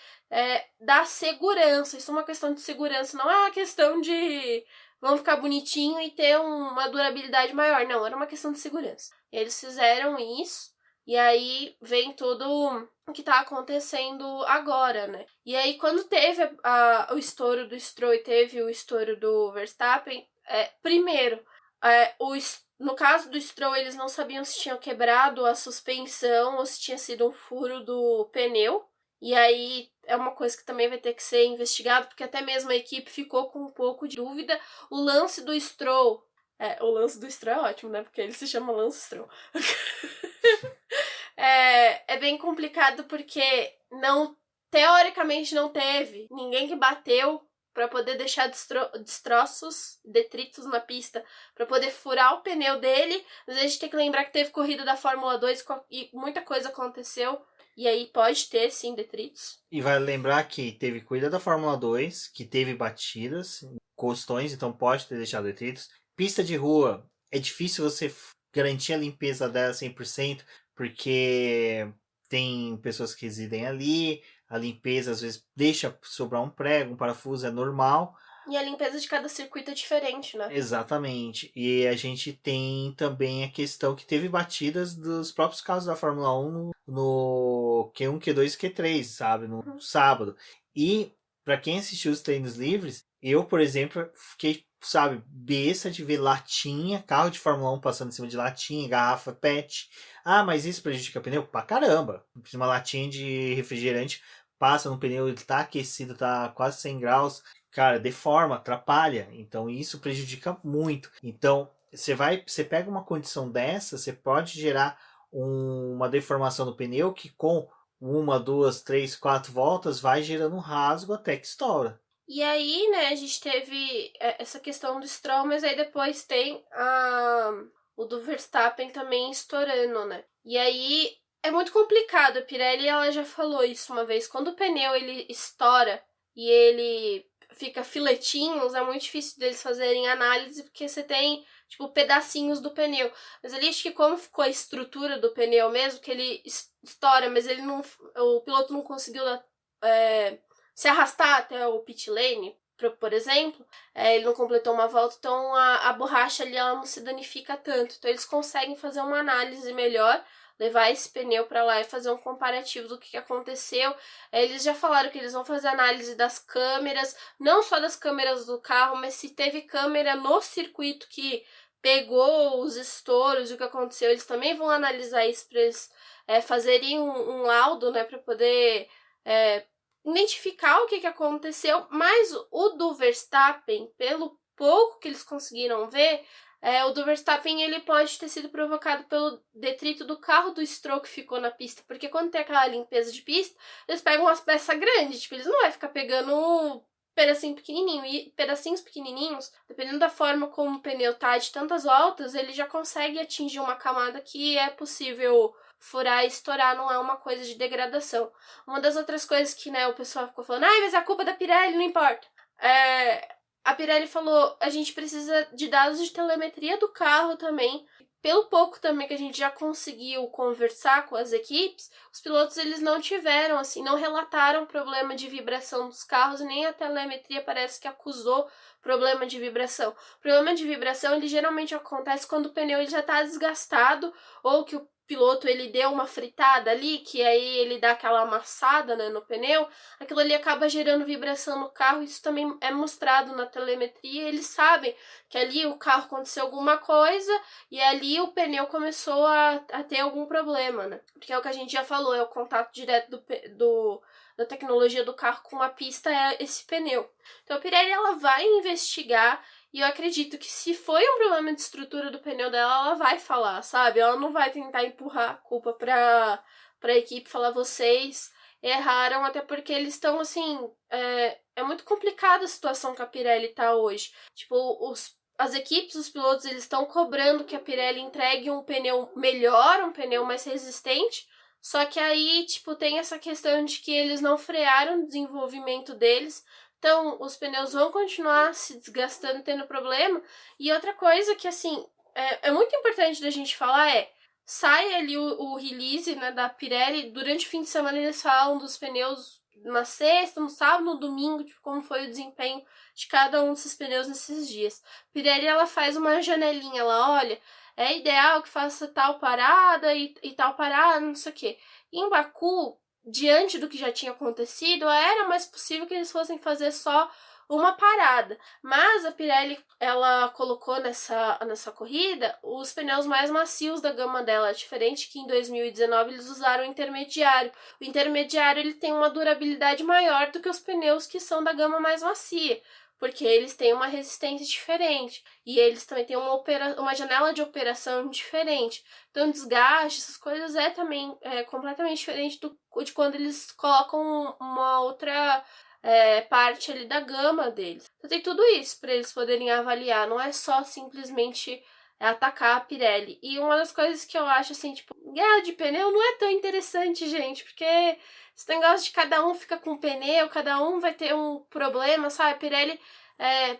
dar segurança. Isso é uma questão de segurança, não é uma questão de vão ficar bonitinho e ter uma durabilidade maior. Não, era uma questão de segurança. Eles fizeram isso. E aí vem tudo o que tá acontecendo agora, né? E aí quando teve o estouro do Stroll e teve o estouro do Verstappen, primeiro, no caso do Stroll, eles não sabiam se tinham quebrado a suspensão ou se tinha sido um furo do pneu. E aí é uma coisa que também vai ter que ser investigado, porque até mesmo a equipe ficou com um pouco de dúvida. O lance do Stroll é ótimo, né? Porque ele se chama Lance Stroll. É bem complicado porque teoricamente não teve ninguém que bateu para poder deixar destroços, detritos na pista, para poder furar o pneu dele. Mas a gente tem que lembrar que teve corrida da Fórmula 2 e muita coisa aconteceu. E aí pode ter, sim, detritos. E vai lembrar que teve corrida da Fórmula 2, que teve batidas, costões, então pode ter deixado detritos. Pista de rua, é difícil você garantir a limpeza dela 100%, porque tem pessoas que residem ali, a limpeza às vezes deixa sobrar um prego, um parafuso, é normal. E a limpeza de cada circuito é diferente, né? Exatamente. E a gente tem também a questão que teve batidas dos próprios carros da Fórmula 1 no Q1, Q2 e Q3, sabe? No sábado. E para quem assistiu os treinos livres, eu, por exemplo, fiquei, sabe, besta de ver latinha, carro de Fórmula 1 passando em cima de latinha, garrafa PET. Ah, mas isso prejudica pneu? Pra caramba. Uma latinha de refrigerante passa no pneu, ele tá aquecido, tá quase 100 graus. Cara, deforma, atrapalha. Então isso prejudica muito. Então, você pega uma condição dessa, você pode gerar uma deformação no pneu que com 1, 2, 3, 4 voltas vai gerando um rasgo até que estoura. E aí, né, a gente teve essa questão do Stroll, mas aí depois tem o do Verstappen também estourando, né? E aí é muito complicado. A Pirelli, ela já falou isso uma vez. Quando o pneu ele estoura e ele fica filetinhos, é muito difícil deles fazerem análise, porque você tem, tipo, pedacinhos do pneu. Mas ali acho que como ficou a estrutura do pneu mesmo, que ele estoura, mas ele não, o piloto não conseguiu se arrastar até o pit lane, por exemplo, ele não completou uma volta, então a borracha ali ela não se danifica tanto. Então eles conseguem fazer uma análise melhor, levar esse pneu para lá e fazer um comparativo do que aconteceu. Eles já falaram que eles vão fazer análise das câmeras, não só das câmeras do carro, mas se teve câmera no circuito que pegou os estouros e o que aconteceu, eles também vão analisar isso para eles fazerem um laudo, né, para poder identificar o que aconteceu. Mas o do Verstappen, pelo pouco que eles conseguiram ver, O do Verstappen, ele pode ter sido provocado pelo detrito do carro do Stroll que ficou na pista. Porque quando tem aquela limpeza de pista, eles pegam umas peças grandes. Tipo, eles não vão ficar pegando pedacinho pequenininho. E pedacinhos pequenininhos, dependendo da forma como o pneu tá de tantas voltas, ele já consegue atingir uma camada que é possível furar e estourar, não é uma coisa de degradação. Uma das outras coisas que, né, o pessoal ficou falando, mas a culpa é da Pirelli, não importa. A Pirelli falou, a gente precisa de dados de telemetria do carro também. Pelo pouco também que a gente já conseguiu conversar com as equipes, os pilotos eles não tiveram, assim, não relataram problema de vibração dos carros, nem a telemetria parece que acusou problema de vibração. O problema de vibração, ele geralmente acontece quando o pneu ele já está desgastado ou que o piloto ele deu uma fritada ali, que aí ele dá aquela amassada, né, no pneu, aquilo ali acaba gerando vibração no carro, isso também é mostrado na telemetria, eles sabem que ali o carro aconteceu alguma coisa e ali o pneu começou a ter algum problema, né, porque é o que a gente já falou, é o contato direto da tecnologia do carro com a pista, é esse pneu. Então a Pirelli ela vai investigar. E eu acredito que se foi um problema de estrutura do pneu dela, ela vai falar, sabe? Ela não vai tentar empurrar a culpa pra equipe, falar vocês erraram, até porque eles estão, assim... É muito complicada a situação que a Pirelli tá hoje. Tipo, as equipes, os pilotos, eles estão cobrando que a Pirelli entregue um pneu melhor, um pneu mais resistente, só que aí, tipo, tem essa questão de que eles não frearam o desenvolvimento deles. Então, os pneus vão continuar se desgastando, tendo problema. E outra coisa que, assim, é muito importante da gente falar sai ali o release, né, da Pirelli. Durante o fim de semana eles falam dos pneus na sexta, no sábado, no domingo, tipo, como foi o desempenho de cada um desses pneus nesses dias. Pirelli, ela faz uma janelinha lá, olha, é ideal que faça tal parada e tal parada, não sei o quê. E em Baku, diante do que já tinha acontecido, era mais possível que eles fossem fazer só uma parada. Mas a Pirelli, ela colocou nessa corrida os pneus mais macios da gama dela. É diferente que em 2019 eles usaram o intermediário. O intermediário ele tem uma durabilidade maior do que os pneus que são da gama mais macia, porque eles têm uma resistência diferente e eles também têm uma janela de operação diferente. Então, desgaste, essas coisas também completamente diferente de quando eles colocam uma outra parte ali da gama deles. Então, tem tudo isso para eles poderem avaliar, não é só simplesmente atacar a Pirelli. E uma das coisas que eu acho, assim, tipo, guerra de pneu não é tão interessante, gente, porque esse negócio de cada um fica com pneu, cada um vai ter um problema, sabe? A Pirelli,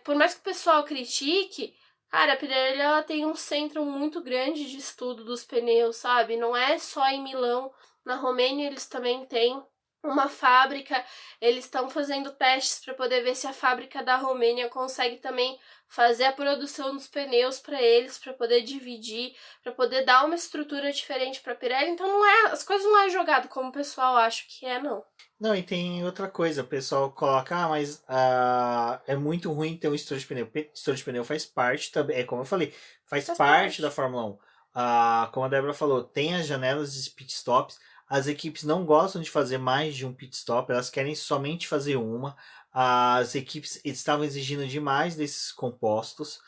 por mais que o pessoal critique, cara, a Pirelli ela tem um centro muito grande de estudo dos pneus, sabe? Não é só em Milão, na Romênia eles também têm uma fábrica, eles estão fazendo testes para poder ver se a fábrica da Romênia consegue também fazer a produção dos pneus para eles, para poder dividir, para poder dar uma estrutura diferente para a Pirelli. Então as coisas não é jogado como o pessoal acha que não. Não, e tem outra coisa, o pessoal coloca, mas é muito ruim ter um estouro de pneu. Estouro de pneu faz parte também, como eu falei, faz parte da Fórmula 1. Como a Débora falou, tem as janelas de pit stops. As equipes não gostam de fazer mais de um pit stop, elas querem somente fazer uma. As equipes estavam exigindo demais desses compostos.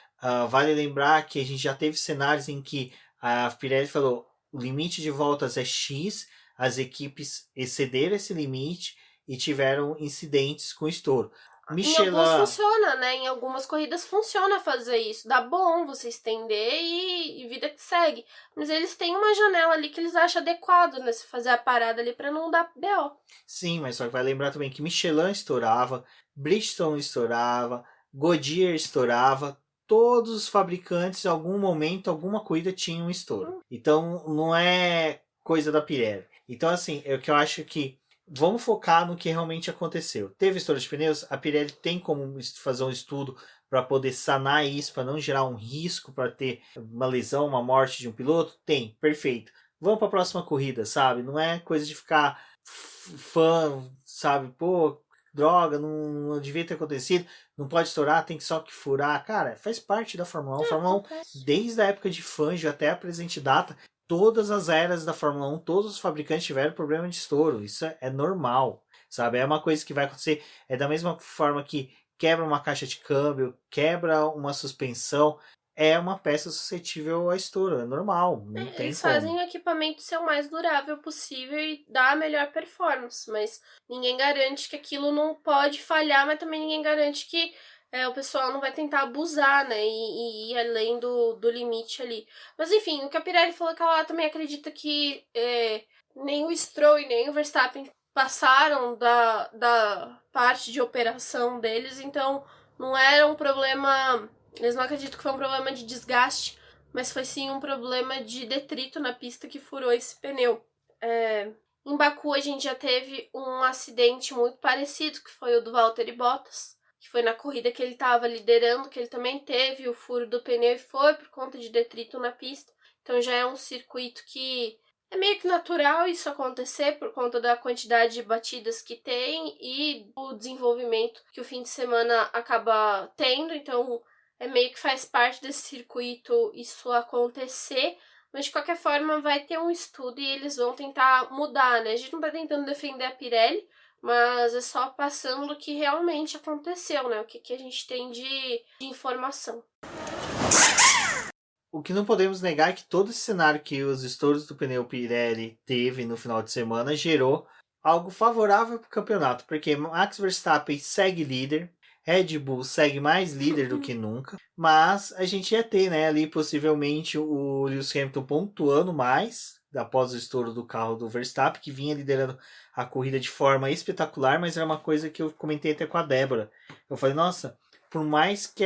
Vale lembrar que a gente já teve cenários em que a Pirelli falou o limite de voltas é X, as equipes excederam esse limite e tiveram incidentes com estouro. Michelin... Em alguns funciona, né? Em algumas corridas funciona fazer isso. Dá bom você estender e vida que segue. Mas eles têm uma janela ali que eles acham adequado, né? Se fazer a parada ali pra não dar BO. Sim, mas só que vai lembrar também que Michelin estourava, Bridgestone estourava, Goodyear estourava. Todos os fabricantes, em algum momento, alguma corrida tinha um estouro. Então, não é coisa da Pirelli. Então, assim, é o que eu acho que vamos focar no que realmente aconteceu. Teve estouro de pneus? A Pirelli tem como fazer um estudo para poder sanar isso, para não gerar um risco, para ter uma lesão, uma morte de um piloto? Tem, perfeito. Vamos para a próxima corrida, sabe? Não é coisa de ficar fã, sabe? Pô, droga, não devia ter acontecido, não pode estourar, tem que só que furar. Cara, faz parte da Fórmula 1. Fórmula 1, desde a época de Fangio até a presente data, todas as eras da Fórmula 1, todos os fabricantes tiveram problema de estouro. Isso é normal, sabe? É uma coisa que vai acontecer. É da mesma forma que quebra uma caixa de câmbio, quebra uma suspensão. é uma peça suscetível a estouro, é normal, não tem Eles como. fazem o equipamento ser o mais durável possível e dar a melhor performance, mas ninguém garante que aquilo não pode falhar, mas também ninguém garante que o pessoal não vai tentar abusar, né, e ir além do limite ali. Mas enfim, o que a Pirelli falou é que ela também acredita que nem o Stroll e nem o Verstappen passaram da parte de operação deles, então não era um problema, eles não acreditam que foi um problema de desgaste, mas foi sim um problema de detrito na pista que furou esse pneu. Em Baku a gente já teve um acidente muito parecido, que foi o do Valtteri Bottas, que foi na corrida que ele estava liderando, que ele também teve o furo do pneu e foi por conta de detrito na pista. Então já é um circuito que é meio que natural isso acontecer por conta da quantidade de batidas que tem e do desenvolvimento que o fim de semana acaba tendo. Então meio que faz parte desse circuito isso acontecer, mas de qualquer forma vai ter um estudo e eles vão tentar mudar, né? A gente não tá tentando defender a Pirelli, mas é só passando o que realmente aconteceu, né? O que a gente tem de informação. O que não podemos negar é que todo esse cenário que os estouros do pneu Pirelli teve no final de semana gerou algo favorável para o campeonato, porque Max Verstappen segue líder, Red Bull segue mais líder do que nunca, mas a gente ia ter, né, ali possivelmente o Lewis Hamilton pontuando mais após o estouro do carro do Verstappen, que vinha liderando a corrida de forma espetacular, mas era uma coisa que eu comentei até com a Débora. Eu falei, nossa, por mais que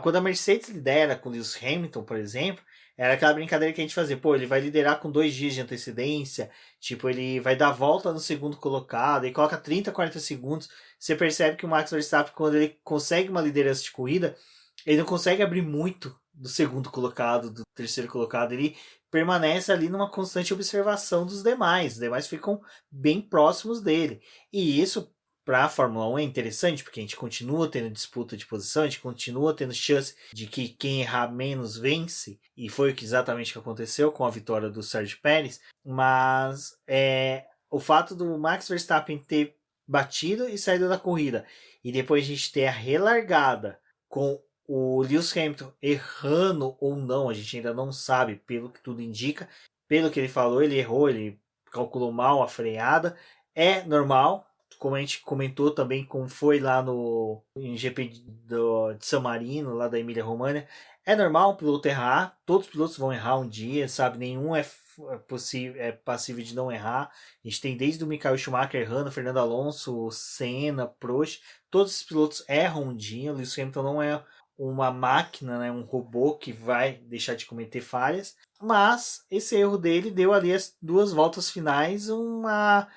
quando a Mercedes lidera com o Lewis Hamilton, por exemplo, era aquela brincadeira que a gente fazia. Pô, ele vai liderar com 2 dias de antecedência. Tipo, ele vai dar volta no segundo colocado e coloca 30, 40 segundos. Você percebe que o Max Verstappen, quando ele consegue uma liderança de corrida, ele não consegue abrir muito do segundo colocado, do terceiro colocado. Ele permanece ali numa constante observação dos demais. Os demais ficam bem próximos dele. E isso para a Fórmula 1 é interessante, porque a gente continua tendo disputa de posição, a gente continua tendo chance de que quem errar menos vence, e foi exatamente o que aconteceu com a vitória do Sérgio Pérez, mas o fato do Max Verstappen ter batido e saído da corrida, e depois a gente ter a relargada com o Lewis Hamilton errando ou não, a gente ainda não sabe, pelo que tudo indica, pelo que ele falou, ele errou, ele calculou mal a freada, é normal, como a gente comentou também, como foi lá em GP de San Marino, lá da Emília-Romagna, é normal um piloto errar, todos os pilotos vão errar um dia, sabe? Nenhum é passível de não errar. A gente tem desde o Michael Schumacher errando, Fernando Alonso, Senna, Prost, todos os pilotos erram um dia. O Lewis Hamilton não é uma máquina, né, um robô que vai deixar de cometer falhas, mas esse erro dele deu ali as 2 voltas finais uma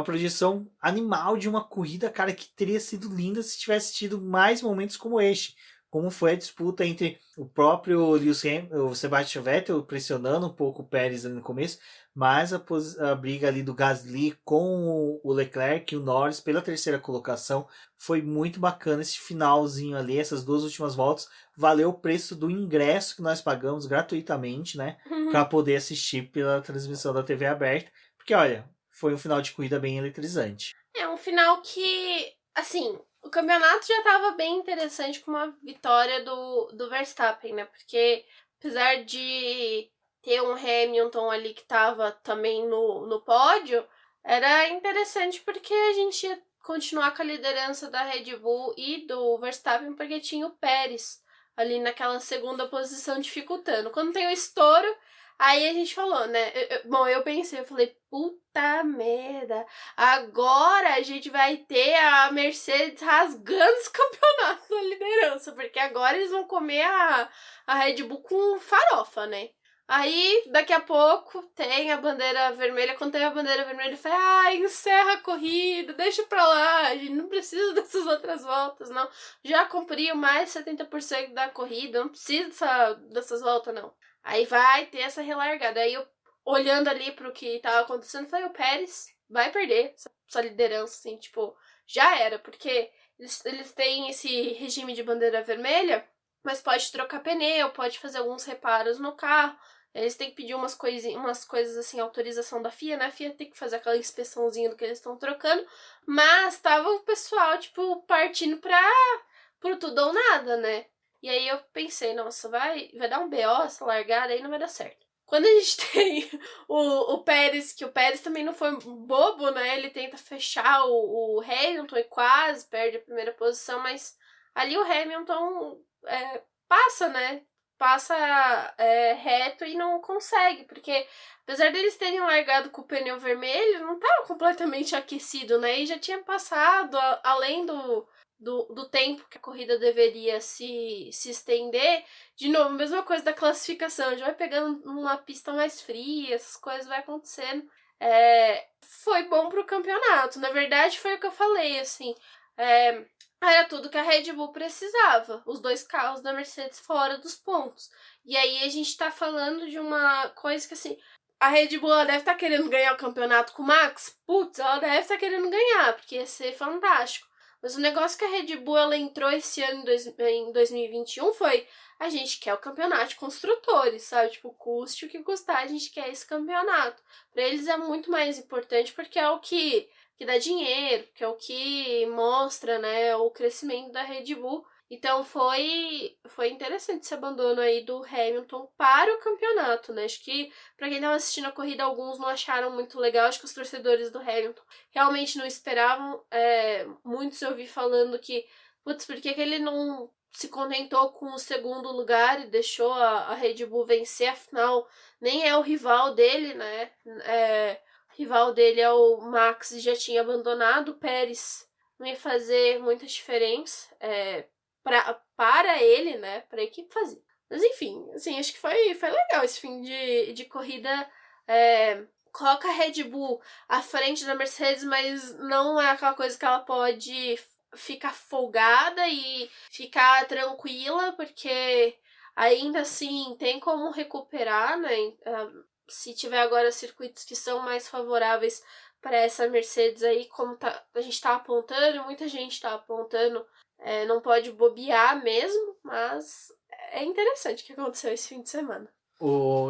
projeção animal de uma corrida, cara, que teria sido linda se tivesse tido mais momentos como este. Como foi a disputa entre o próprio Lewis Hamilton, o Sebastian Vettel pressionando um pouco o Pérez ali no começo, mas a briga ali do Gasly com o Leclerc e o Norris pela terceira colocação foi muito bacana esse finalzinho ali, essas 2 últimas voltas, valeu o preço do ingresso que nós pagamos gratuitamente, né, para poder assistir pela transmissão da TV aberta, porque olha, foi um final de corrida bem eletrizante. É um final que, assim, o campeonato já estava bem interessante com uma vitória do Verstappen, né? Porque apesar de ter um Hamilton ali que estava também no pódio, era interessante porque a gente ia continuar com a liderança da Red Bull e do Verstappen, porque tinha o Pérez ali naquela segunda posição dificultando. Quando tem o estouro, aí a gente falou, né? Eu pensei, eu falei, puta merda, agora a gente vai ter a Mercedes rasgando esse campeonato na liderança, porque agora eles vão comer a Red Bull com farofa, né? Aí, daqui a pouco, tem a bandeira vermelha. Quando tem a bandeira vermelha, eu falei, encerra a corrida, deixa pra lá, a gente não precisa dessas outras voltas, não. Já cumpriu mais 70% da corrida, não precisa dessas voltas, não. Aí vai ter essa relargada. Aí eu, olhando ali pro que tava acontecendo, falei, o Pérez vai perder essa liderança, assim, tipo, já era, porque eles têm esse regime de bandeira vermelha, mas pode trocar pneu, pode fazer alguns reparos no carro. Eles têm que pedir umas coisas assim, autorização da FIA, né? A FIA tem que fazer aquela inspeçãozinha do que eles estão trocando, mas tava o pessoal, tipo, partindo pro tudo ou nada, né? E aí eu pensei, nossa, vai dar um BO essa largada, aí não vai dar certo. Quando a gente tem o Pérez, que o Pérez também não foi bobo, né? Ele tenta fechar o Hamilton e quase perde a primeira posição, mas ali o Hamilton passa, né? Passa reto e não consegue, porque apesar deles terem largado com o pneu vermelho, não estava completamente aquecido, né? E já tinha passado além do tempo que a corrida deveria se estender. De novo, mesma coisa da classificação, já vai pegando uma pista mais fria, essas coisas vai acontecendo. Foi bom pro campeonato. Na verdade, foi o que eu falei, assim. Era tudo que a Red Bull precisava. Os dois carros da Mercedes fora dos pontos. E aí a gente tá falando de uma coisa que, assim, a Red Bull ela deve estar querendo ganhar o campeonato com o Max. Putz, ela deve estar querendo ganhar, porque ia ser fantástico. Mas o negócio que a Red Bull ela entrou esse ano em 2021 foi: a gente quer o campeonato de construtores, sabe? Tipo, custe o que custar, a gente quer esse campeonato. Para eles é muito mais importante porque é o que dá dinheiro, que é o que mostra, né, o crescimento da Red Bull. Então foi interessante esse abandono aí do Hamilton para o campeonato, né? Acho que para quem estava assistindo a corrida, alguns não acharam muito legal. Acho que os torcedores do Hamilton realmente não esperavam. Muitos eu vi falando que, putz, por que ele não se contentou com o segundo lugar e deixou a Red Bull vencer? Afinal, nem é o rival dele, né? O rival dele é o Max e já tinha abandonado. O Pérez não ia fazer muita diferença para ele, né? Para a equipe fazer. Mas enfim, assim, acho que foi legal esse fim de corrida. Coloca a Red Bull à frente da Mercedes, mas não é aquela coisa que ela pode ficar folgada e ficar tranquila, porque ainda assim tem como recuperar, né? Se tiver agora circuitos que são mais favoráveis para essa Mercedes aí, como a gente tá apontando, muita gente tá apontando, não pode bobear mesmo, mas é interessante o que aconteceu esse fim de semana.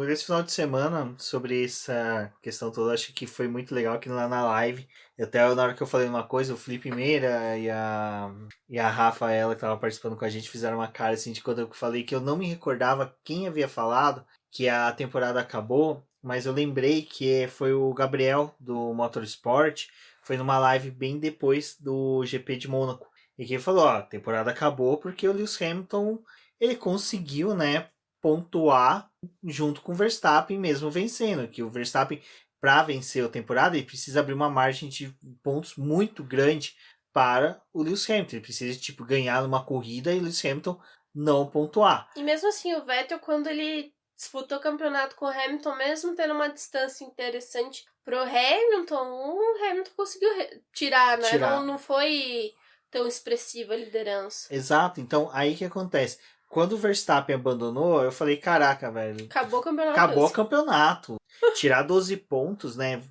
Esse final de semana, sobre essa questão toda, acho que foi muito legal que lá na live, até na hora que eu falei uma coisa, o Felipe Meira e a Rafaela, que estava participando com a gente, fizeram uma cara assim de quando eu falei que eu não me recordava quem havia falado que a temporada acabou, mas eu lembrei que foi o Gabriel do Motorsport, foi numa live bem depois do GP de Mônaco, e que ele falou, ó, a temporada acabou porque o Lewis Hamilton, ele conseguiu, né, pontuar junto com o Verstappen mesmo vencendo, que o Verstappen, para vencer a temporada, ele precisa abrir uma margem de pontos muito grande para o Lewis Hamilton. Ele precisa, tipo, ganhar uma corrida e o Lewis Hamilton não pontuar. E mesmo assim, o Vettel, quando ele disputou o campeonato com o Hamilton, mesmo tendo uma distância interessante pro Hamilton, o Hamilton conseguiu tirar, né? Não foi tão expressiva a liderança. Exato. Então, aí que acontece? Quando o Verstappen abandonou, eu falei, caraca, velho. Acabou o campeonato. Acabou o campeonato. Tirar 12 pontos, né?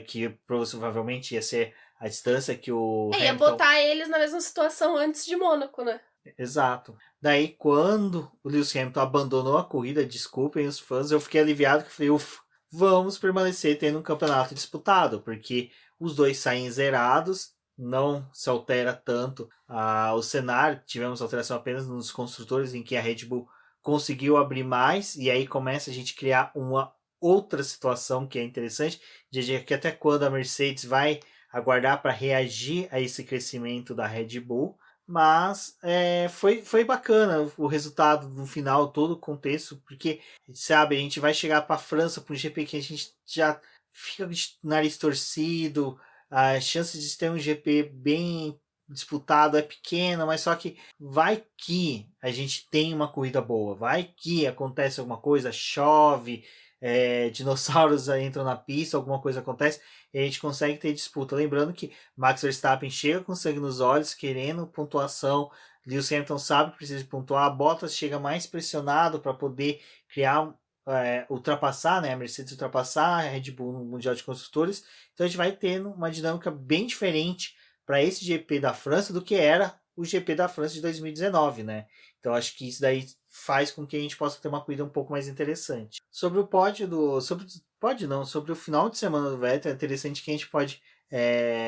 Que provavelmente ia ser a distância que o Hamilton... ia botar eles na mesma situação antes de Mônaco, né? Exato. Daí, quando o Lewis Hamilton abandonou a corrida, desculpem os fãs, eu fiquei aliviado que falei, ufa, vamos permanecer tendo um campeonato disputado, porque os dois saem zerados, não se altera tanto o cenário, tivemos alteração apenas nos construtores, em que a Red Bull conseguiu abrir mais, e aí começa a gente criar uma outra situação que é interessante, de que até quando a Mercedes vai aguardar para reagir a esse crescimento da Red Bull, mas foi bacana o resultado no final, todo o contexto, porque, sabe, a gente vai chegar para a França, para um GP que a gente já fica de nariz torcido, a chance de ter um GP bem disputado é pequena, mas só que vai que a gente tem uma corrida boa, vai que acontece alguma coisa, chove, dinossauros entram na pista, alguma coisa acontece, e a gente consegue ter disputa. Lembrando que Max Verstappen chega com sangue nos olhos, querendo pontuação, Lewis Hamilton sabe que precisa pontuar, Bottas chega mais pressionado para poder criar, ultrapassar, né, a Mercedes ultrapassar a Red Bull no Mundial de Construtores. Então a gente vai tendo uma dinâmica bem diferente para esse GP da França do que era o GP da França de 2019, né? Então acho que isso daí faz com que a gente possa ter uma corrida um pouco mais interessante. Sobre o pódio sobre o final de semana do Vettel, é interessante que a gente pode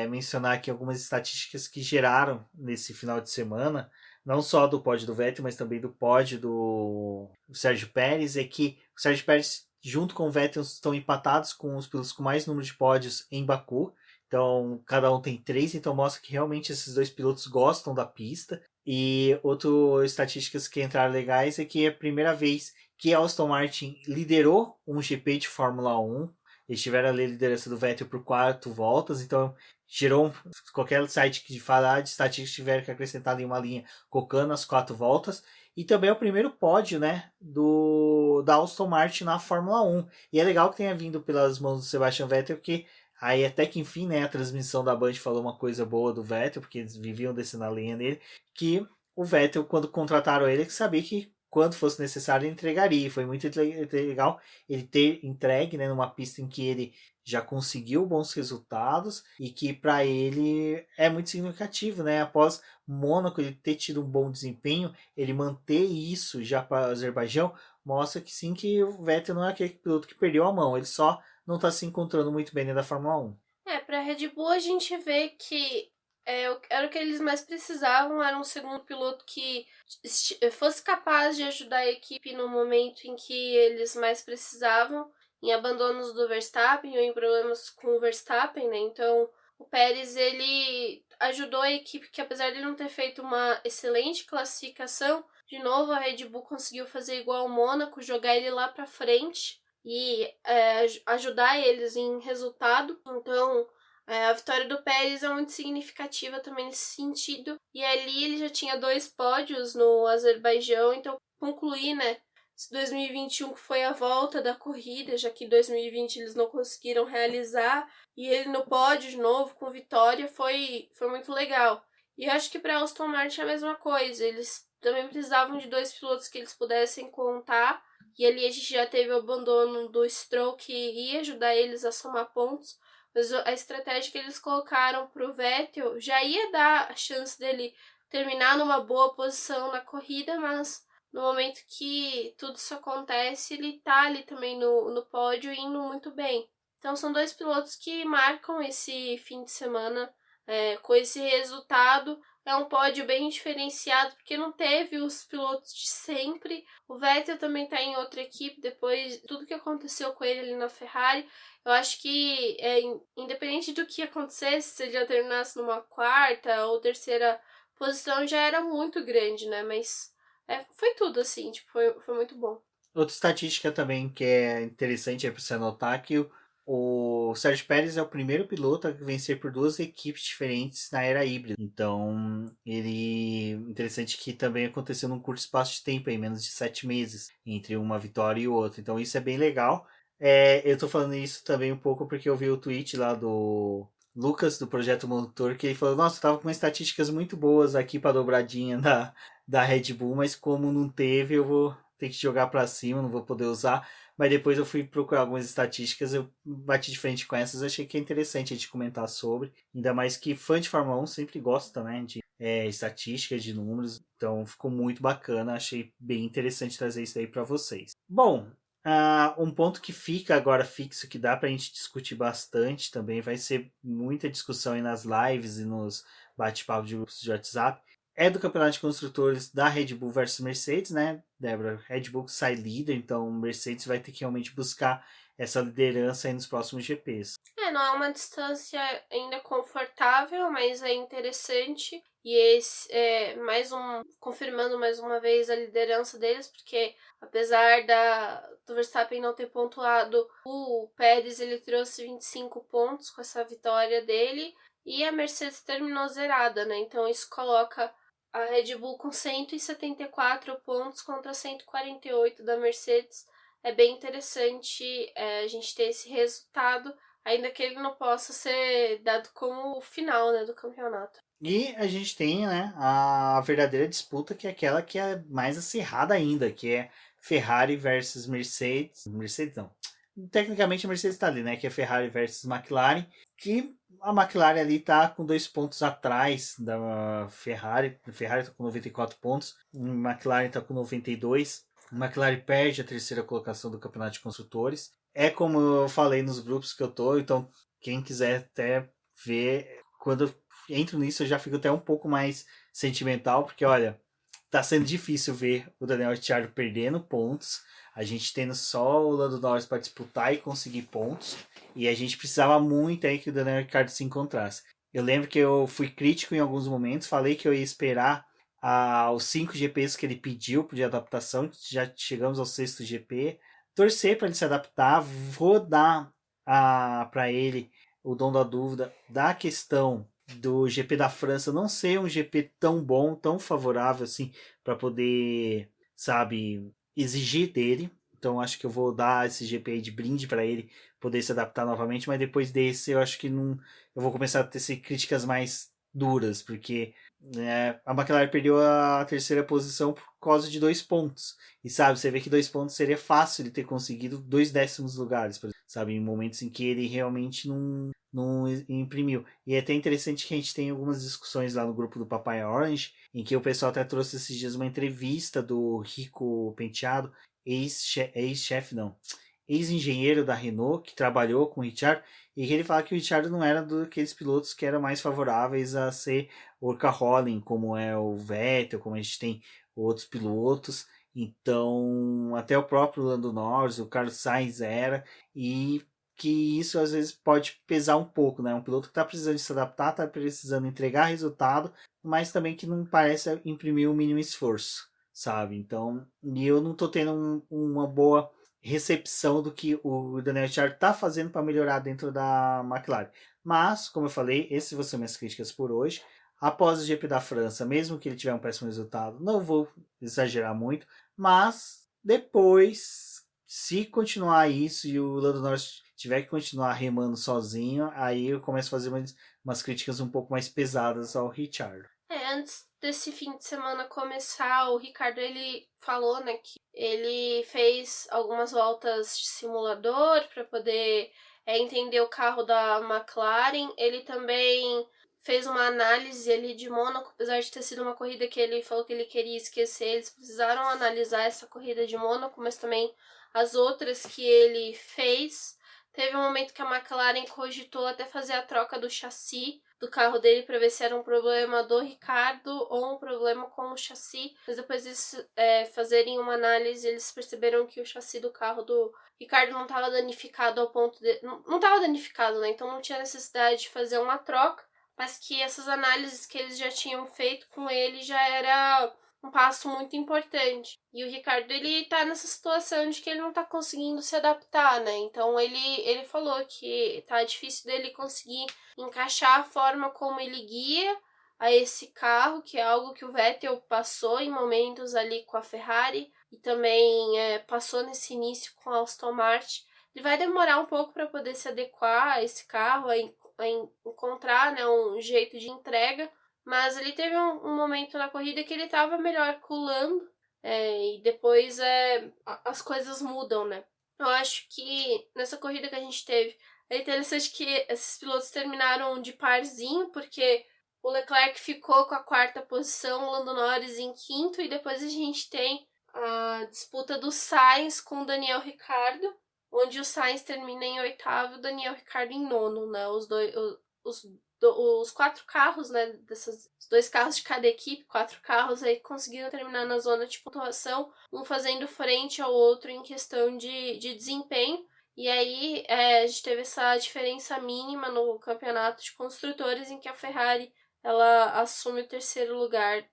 mencionar aqui algumas estatísticas que geraram nesse final de semana, não só do pódio do Vettel, mas também do pódio do Sérgio Pérez, é que o Sérgio Pérez, junto com o Vettel, estão empatados com os pilotos com mais número de pódios em Baku. Então, cada um tem 3, então mostra que realmente esses dois pilotos gostam da pista. E outras estatísticas que entraram legais é que é a primeira vez que a Aston Martin liderou um GP de Fórmula 1. Eles tiveram a liderança do Vettel por 4 voltas, então gerou qualquer site que falar de estatísticas tiver que acrescentar ali uma linha colocando as 4 voltas. E também é o primeiro pódio, né, da Aston Martin na Fórmula 1. E é legal que tenha vindo pelas mãos do Sebastian Vettel, porque aí até que enfim, né, a transmissão da Band falou uma coisa boa do Vettel, porque eles viviam descendo a linha dele, que o Vettel, quando contrataram ele, sabia que quando fosse necessário ele entregaria. Foi muito legal ele ter entregue, né, numa pista em que ele já conseguiu bons resultados e que para ele é muito significativo, né? Após Mônaco ele ter tido um bom desempenho, ele manter isso já para o Azerbaijão mostra que sim, que o Vettel não é aquele piloto que perdeu a mão, ele só não está se encontrando muito bem dentro da Fórmula 1. Pra Red Bull a gente vê que era o que eles mais precisavam, era um segundo piloto que fosse capaz de ajudar a equipe no momento em que eles mais precisavam, em abandonos do Verstappen ou em problemas com o Verstappen, né? Então, o Pérez, ele ajudou a equipe que, apesar de não ter feito uma excelente classificação, de novo a Red Bull conseguiu fazer igual ao Mônaco, jogar ele lá pra frente e ajudar eles em resultado. Então, a vitória do Pérez é muito significativa também nesse sentido. E ali ele já tinha 2 pódios no Azerbaijão, então concluir, né? 2021 que foi a volta da corrida, já que 2020 eles não conseguiram realizar, e ele no pódio de novo com vitória foi muito legal. E eu acho que para Aston Martin é a mesma coisa, eles também precisavam de 2 pilotos que eles pudessem contar, e ali a gente já teve o abandono do Stroll, que ia ajudar eles a somar pontos, mas a estratégia que eles colocaram pro Vettel já ia dar a chance dele terminar numa boa posição na corrida, mas no momento que tudo isso acontece, ele tá ali também no pódio indo muito bem. Então são 2 pilotos que marcam esse fim de semana com esse resultado. É um pódio bem diferenciado, porque não teve os pilotos de sempre. O Vettel também tá em outra equipe, depois de tudo que aconteceu com ele ali na Ferrari. Eu acho que, independente do que acontecesse, se ele já terminasse numa 4ª ou 3ª posição, já era muito grande, né? Mas foi tudo, assim, tipo, foi muito bom. Outra estatística também que é interessante para você anotar que o Sérgio Pérez é o primeiro piloto a vencer por 2 equipes diferentes na era híbrida. Então, interessante que também aconteceu num curto espaço de tempo, em menos de 7 meses, entre uma vitória e outra. Então, isso é bem legal. Eu tô falando isso também um pouco porque eu vi o tweet lá do Lucas, do Projeto Motor, que ele falou, nossa, tava com estatísticas muito boas aqui para dobradinha da Red Bull, mas como não teve, eu vou ter que jogar para cima, não vou poder usar. Mas depois eu fui procurar algumas estatísticas, eu bati de frente com essas, achei que é interessante a gente comentar sobre. Ainda mais que fã de Fórmula 1 sempre gosta, né, de estatísticas, de números. Então ficou muito bacana, achei bem interessante trazer isso aí para vocês. Bom, um ponto que fica agora fixo, que dá para a gente discutir bastante também, vai ser muita discussão aí nas lives e nos bate-papos de grupos de WhatsApp, é do campeonato de construtores da Red Bull versus Mercedes, né, Débora? Red Bull sai líder, então Mercedes vai ter que realmente buscar essa liderança aí nos próximos GPs. Não é uma distância ainda confortável, mas é interessante. E esse confirmando mais uma vez a liderança deles, porque apesar do Verstappen não ter pontuado, o Pérez ele trouxe 25 pontos com essa vitória dele, e a Mercedes terminou zerada, né? Então isso coloca a Red Bull com 174 pontos contra 148 da Mercedes. É bem interessante a gente ter esse resultado, ainda que ele não possa ser dado como o final, né, do campeonato. E a gente tem, né, a verdadeira disputa, que é aquela que é mais acirrada ainda, que é Ferrari versus Mercedes. Mercedes não. Tecnicamente a Mercedes está ali, né, que é Ferrari versus McLaren, que a McLaren ali tá com 2 pontos atrás da Ferrari. A Ferrari tá com 94 pontos, a McLaren tá com 92. A McLaren perde a 3ª colocação do campeonato de construtores. É como eu falei nos grupos que eu tô, então quem quiser até ver, quando eu entro nisso eu já fico até um pouco mais sentimental, porque olha, tá sendo difícil ver o Daniel Ricciardo perdendo pontos, a gente tendo só o Lando Norris para disputar e conseguir pontos, e a gente precisava muito aí que o Daniel Ricciardo se encontrasse. Eu lembro que eu fui crítico em alguns momentos, falei que eu ia esperar os 5 GPs que ele pediu de adaptação, já chegamos ao 6º GP, torcer para ele se adaptar, vou dar para ele o dom da dúvida da questão do GP da França não ser um GP tão bom, tão favorável assim, para poder, sabe, exigir dele. Então acho que eu vou dar esse GP aí de brinde para ele poder se adaptar novamente, mas depois desse eu acho que não, eu vou começar a ter críticas mais duras, porque a McLaren perdeu a 3ª posição por causa de 2 pontos. E sabe, você vê que 2 pontos seria fácil ele ter conseguido 2 décimos lugares, sabe, em momentos em que ele realmente não imprimiu. E é até interessante que a gente tem algumas discussões lá no grupo do Papai Orange, em que o pessoal até trouxe esses dias uma entrevista do Rico Penteado, ex-chefe não, ex-engenheiro da Renault, que trabalhou com o Richard, e que ele fala que o Richard não era daqueles pilotos que eram mais favoráveis a ser workaholic, como é o Vettel, como a gente tem outros pilotos. Então, até o próprio Lando Norris, o Carlos Sainz era, e que isso às vezes pode pesar um pouco, né? Um piloto que está precisando se adaptar, está precisando entregar resultado, mas também que não parece imprimir o mínimo esforço, sabe? Então, e eu não estou tendo uma boa recepção do que o Daniel Ricciardo está fazendo para melhorar dentro da McLaren. Mas, como eu falei, essas vão ser minhas críticas por hoje. Após o GP da França, mesmo que ele tiver um péssimo resultado, não vou exagerar muito, mas depois, se continuar isso e o Lando Norris tiver que continuar remando sozinho, aí eu começo a fazer umas críticas um pouco mais pesadas ao Ricciardo. Antes desse fim de semana começar, o Ricardo ele falou, né, que ele fez algumas voltas de simulador para poder entender o carro da McLaren. Ele também fez uma análise ali de Mônaco, apesar de ter sido uma corrida que ele falou que ele queria esquecer, eles precisaram analisar essa corrida de Mônaco, mas também as outras que ele fez. Teve um momento que a McLaren cogitou até fazer a troca do chassi do carro dele para ver se era um problema do Ricardo ou um problema com o chassi, mas depois de fazerem uma análise, eles perceberam que o chassi do carro do Ricardo não estava danificado ao ponto de... Não estava danificado, né? Então não tinha necessidade de fazer uma troca, mas que essas análises que eles já tinham feito com ele já era um passo muito importante. E o Ricardo, ele tá nessa situação de que ele não tá conseguindo se adaptar, né? Então ele falou que tá difícil dele conseguir encaixar a forma como ele guia a esse carro, que é algo que o Vettel passou em momentos ali com a Ferrari e também passou nesse início com a Aston Martin. Ele vai demorar um pouco para poder se adequar a esse carro, a encontrar, né, um jeito de entrega, mas ele teve um momento na corrida que ele estava melhor com o Lando, e depois as coisas mudam, né? Eu acho que nessa corrida que a gente teve, é interessante que esses pilotos terminaram de parzinho, porque o Leclerc ficou com a 4ª posição, o Lando Norris em 5º, e depois a gente tem a disputa do Sainz com o Daniel Ricciardo, onde o Sainz termina em 8º e o Daniel Ricciardo em 9º, né? Os 4 carros, né, desses 2 carros de cada equipe, 4 carros aí conseguiram terminar na zona de pontuação, um fazendo frente ao outro em questão de desempenho. E aí a gente teve essa diferença mínima no campeonato de construtores, em que a Ferrari ela assume o 3º lugar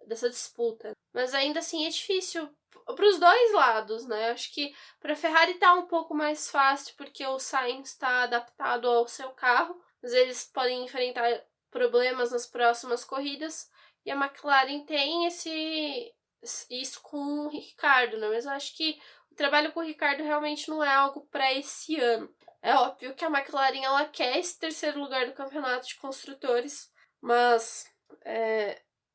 dessa disputa. Mas ainda assim é difícil para os dois lados, né? Acho que para a Ferrari tá um pouco mais fácil porque o Sainz está adaptado ao seu carro, mas eles podem enfrentar problemas nas próximas corridas. E a McLaren tem isso com o Ricardo, né? Mas eu acho que o trabalho com o Ricardo realmente não é algo para esse ano. É óbvio que a McLaren ela quer esse 3º lugar do campeonato de construtores, mas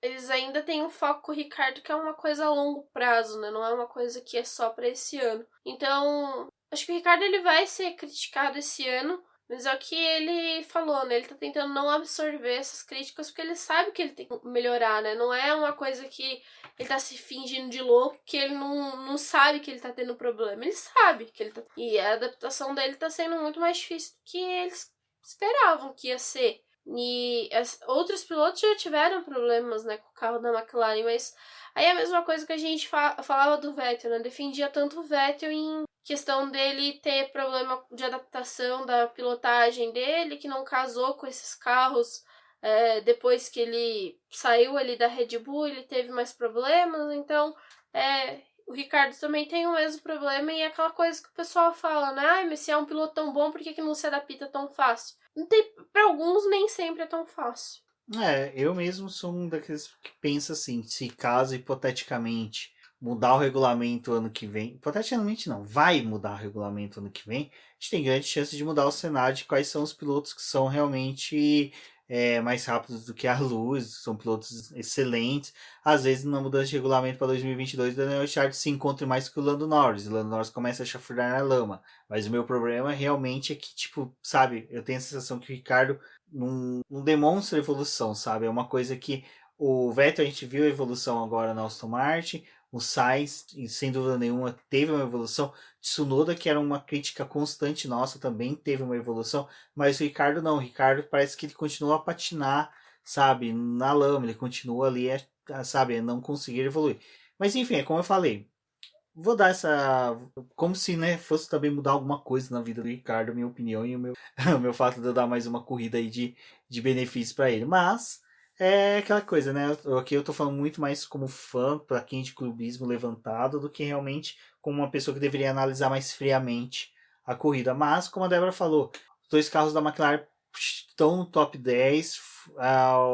eles ainda têm um foco com o Ricardo que é uma coisa a longo prazo, né? Não é uma coisa que é só para esse ano. Então, acho que o Ricardo ele vai ser criticado esse ano, mas é o que ele falou, né? Ele tá tentando não absorver essas críticas porque ele sabe que ele tem que melhorar, né? Não é uma coisa que ele tá se fingindo de louco, que ele não sabe que ele tá tendo problema. Ele sabe que ele tá... E a adaptação dele tá sendo muito mais difícil do que eles esperavam que ia ser. E outros pilotos já tiveram problemas, né, com o carro da McLaren, mas aí é a mesma coisa que a gente falava do Vettel, né? Defendia tanto o Vettel em questão dele ter problema de adaptação da pilotagem dele, que não casou com esses carros. Depois que ele saiu ali da Red Bull, ele teve mais problemas, então o Ricardo também tem o mesmo problema, e é aquela coisa que o pessoal fala, né? Mas se é um piloto tão bom, por que não se adapta tão fácil? Para alguns nem sempre é tão fácil. Eu mesmo sou um daqueles que pensa assim, se caso hipoteticamente mudar o regulamento ano que vem, hipoteticamente não, vai mudar o regulamento ano que vem, a gente tem grande chance de mudar o cenário de quais são os pilotos que são realmente mais rápidos do que a luz, são pilotos excelentes. Às vezes, na mudança de regulamento para 2022, o Daniel Ricciardo se encontra mais que o Lando Norris. O Lando Norris começa a chafurdar na lama. Mas o meu problema realmente é que, tipo, sabe, eu tenho a sensação que o Ricardo não demonstra evolução, sabe? É uma coisa que o Vettel, a gente viu a evolução agora na Aston Martin. O Sainz, sem dúvida nenhuma, teve uma evolução. Tsunoda, que era uma crítica constante nossa, também teve uma evolução. Mas o Ricardo não. O Ricardo parece que ele continua a patinar, sabe, na lama. Ele continua ali, sabe, a não conseguir evoluir. Mas enfim, é como eu falei. Vou dar essa... Como se, né, fosse também mudar alguma coisa na vida do Ricardo, minha opinião, e o meu fato de eu dar mais uma corrida aí de benefícios para ele. Mas... é aquela coisa, né? Aqui eu tô falando muito mais como fã, pra quem de clubismo levantado, do que realmente como uma pessoa que deveria analisar mais friamente a corrida. Mas, como a Débora falou, os dois carros da McLaren estão no top 10.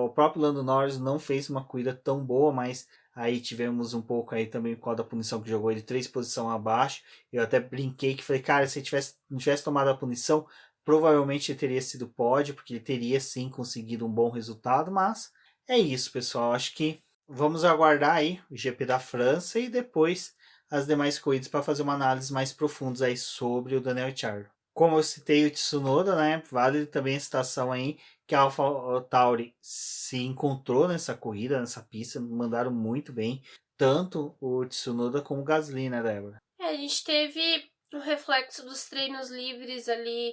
O próprio Lando Norris não fez uma corrida tão boa, mas aí tivemos um pouco aí também por causa da punição que jogou ele 3 posições abaixo. Eu até brinquei que falei, cara, se ele não tivesse tomado a punição, provavelmente teria sido pódio, porque ele teria sim conseguido um bom resultado, mas é isso, pessoal. Acho que vamos aguardar aí o GP da França e depois as demais corridas para fazer uma análise mais profunda aí sobre o Daniel Ricciardo. Como eu citei o Tsunoda, né, vale também a citação aí que a AlphaTauri se encontrou nessa corrida, nessa pista, mandaram muito bem, tanto o Tsunoda como o Gasly, né, Débora? A gente teve o reflexo dos treinos livres ali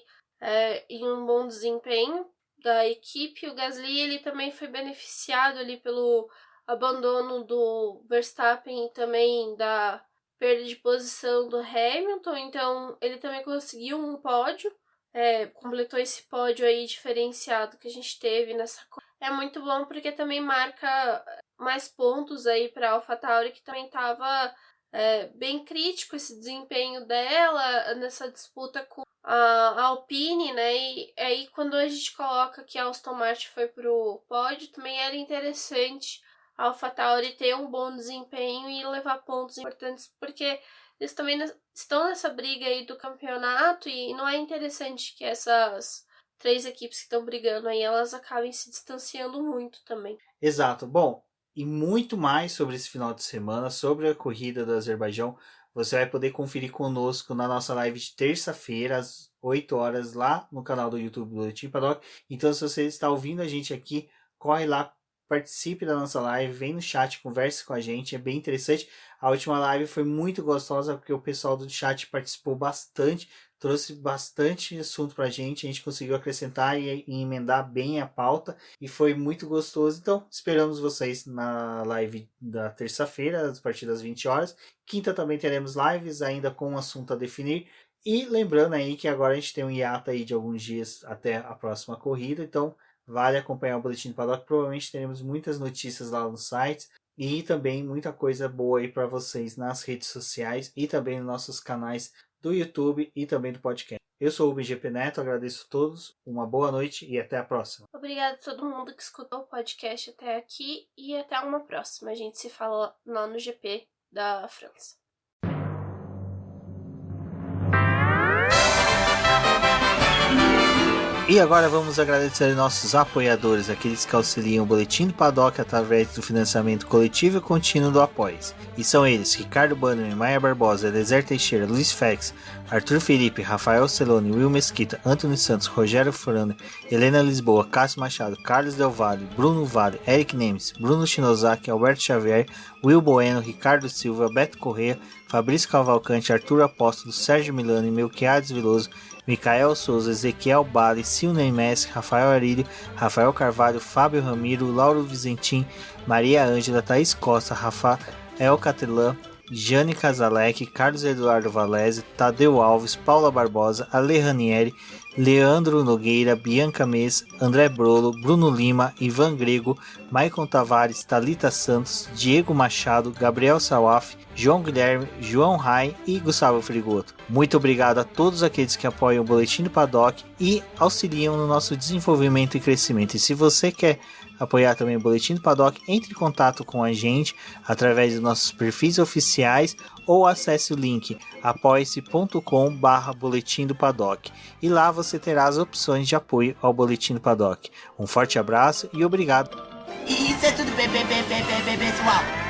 em um bom desempenho da equipe. O Gasly, ele também foi beneficiado ali pelo abandono do Verstappen e também da perda de posição do Hamilton, então ele também conseguiu um pódio, completou esse pódio aí diferenciado que a gente teve nessa corrida. É muito bom porque também marca mais pontos aí para a AlphaTauri, que também estava bem crítico esse desempenho dela nessa disputa com a Alpine, né? E aí quando a gente coloca que a Aston Martin foi pro pódio, também era interessante a AlphaTauri ter um bom desempenho e levar pontos importantes, porque eles também estão nessa briga aí do campeonato, e não é interessante que essas 3 equipes que estão brigando aí, elas acabem se distanciando muito também. Exato. Bom, e muito mais sobre esse final de semana, sobre a corrida do Azerbaijão, você vai poder conferir conosco na nossa live de terça-feira, às 8 horas, lá no canal do YouTube do Boletim Paddock. Então, se você está ouvindo a gente aqui, corre lá, participe da nossa live, vem no chat, converse com a gente, é bem interessante. A última live foi muito gostosa, porque o pessoal do chat participou bastante, trouxe bastante assunto pra gente, a gente conseguiu acrescentar e emendar bem a pauta, e foi muito gostoso. Então, esperamos vocês na live da terça-feira, a partir das 20 horas. Quinta também teremos lives, ainda com um assunto a definir. E lembrando aí que agora a gente tem um hiato aí de alguns dias até a próxima corrida, então vale acompanhar o Boletim do Paddock. Provavelmente teremos muitas notícias lá no site e também muita coisa boa aí para vocês nas redes sociais e também nos nossos canais do YouTube e também do podcast. Eu sou o BGP Neto, agradeço a todos, uma boa noite e até a próxima. Obrigada a todo mundo que escutou o podcast até aqui e até uma próxima. A gente se fala lá no GP da França. E agora vamos agradecer nossos apoiadores, aqueles que auxiliam o Boletim do Paddock através do financiamento coletivo e contínuo do Apoies. E são eles: Ricardo Bannerman, Maia Barbosa, Eliezer Teixeira, Luiz Félix, Arthur Felipe, Rafael Celone, Will Mesquita, Antônio Santos, Rogério Furano, Helena Lisboa, Cássio Machado, Carlos Del Valle, Bruno Vale, Eric Nemes, Bruno Shinozaki, Alberto Xavier, Will Bueno, Ricardo Silva, Beto Corrêa, Fabrício Cavalcante, Arthur Apóstolo, Sérgio Milano e Melquiades Veloso, Micael Souza, Ezequiel Bale, Silney Messi, Rafael Arílio, Rafael Carvalho, Fábio Ramiro, Lauro Vizentim, Maria Ângela, Thaís Costa, Rafael Catelã, Jane Casalec, Carlos Eduardo Valese, Tadeu Alves, Paula Barbosa, Ale Ranieri, Leandro Nogueira, Bianca Mês, André Brolo, Bruno Lima, Ivan Grego, Maicon Tavares, Thalita Santos, Diego Machado, Gabriel Sawaf, João Guilherme, João Rai e Gustavo Frigoto. Muito obrigado a todos aqueles que apoiam o Boletim do Paddock e auxiliam no nosso desenvolvimento e crescimento. E se você quer apoiar também o Boletim do Paddock, entre em contato com a gente através dos nossos perfis oficiais ou acesse o link apoia-se.com/Boletim do Paddock e lá você terá as opções de apoio ao Boletim do Paddock. Um forte abraço e obrigado! Isso é tudo, pessoal!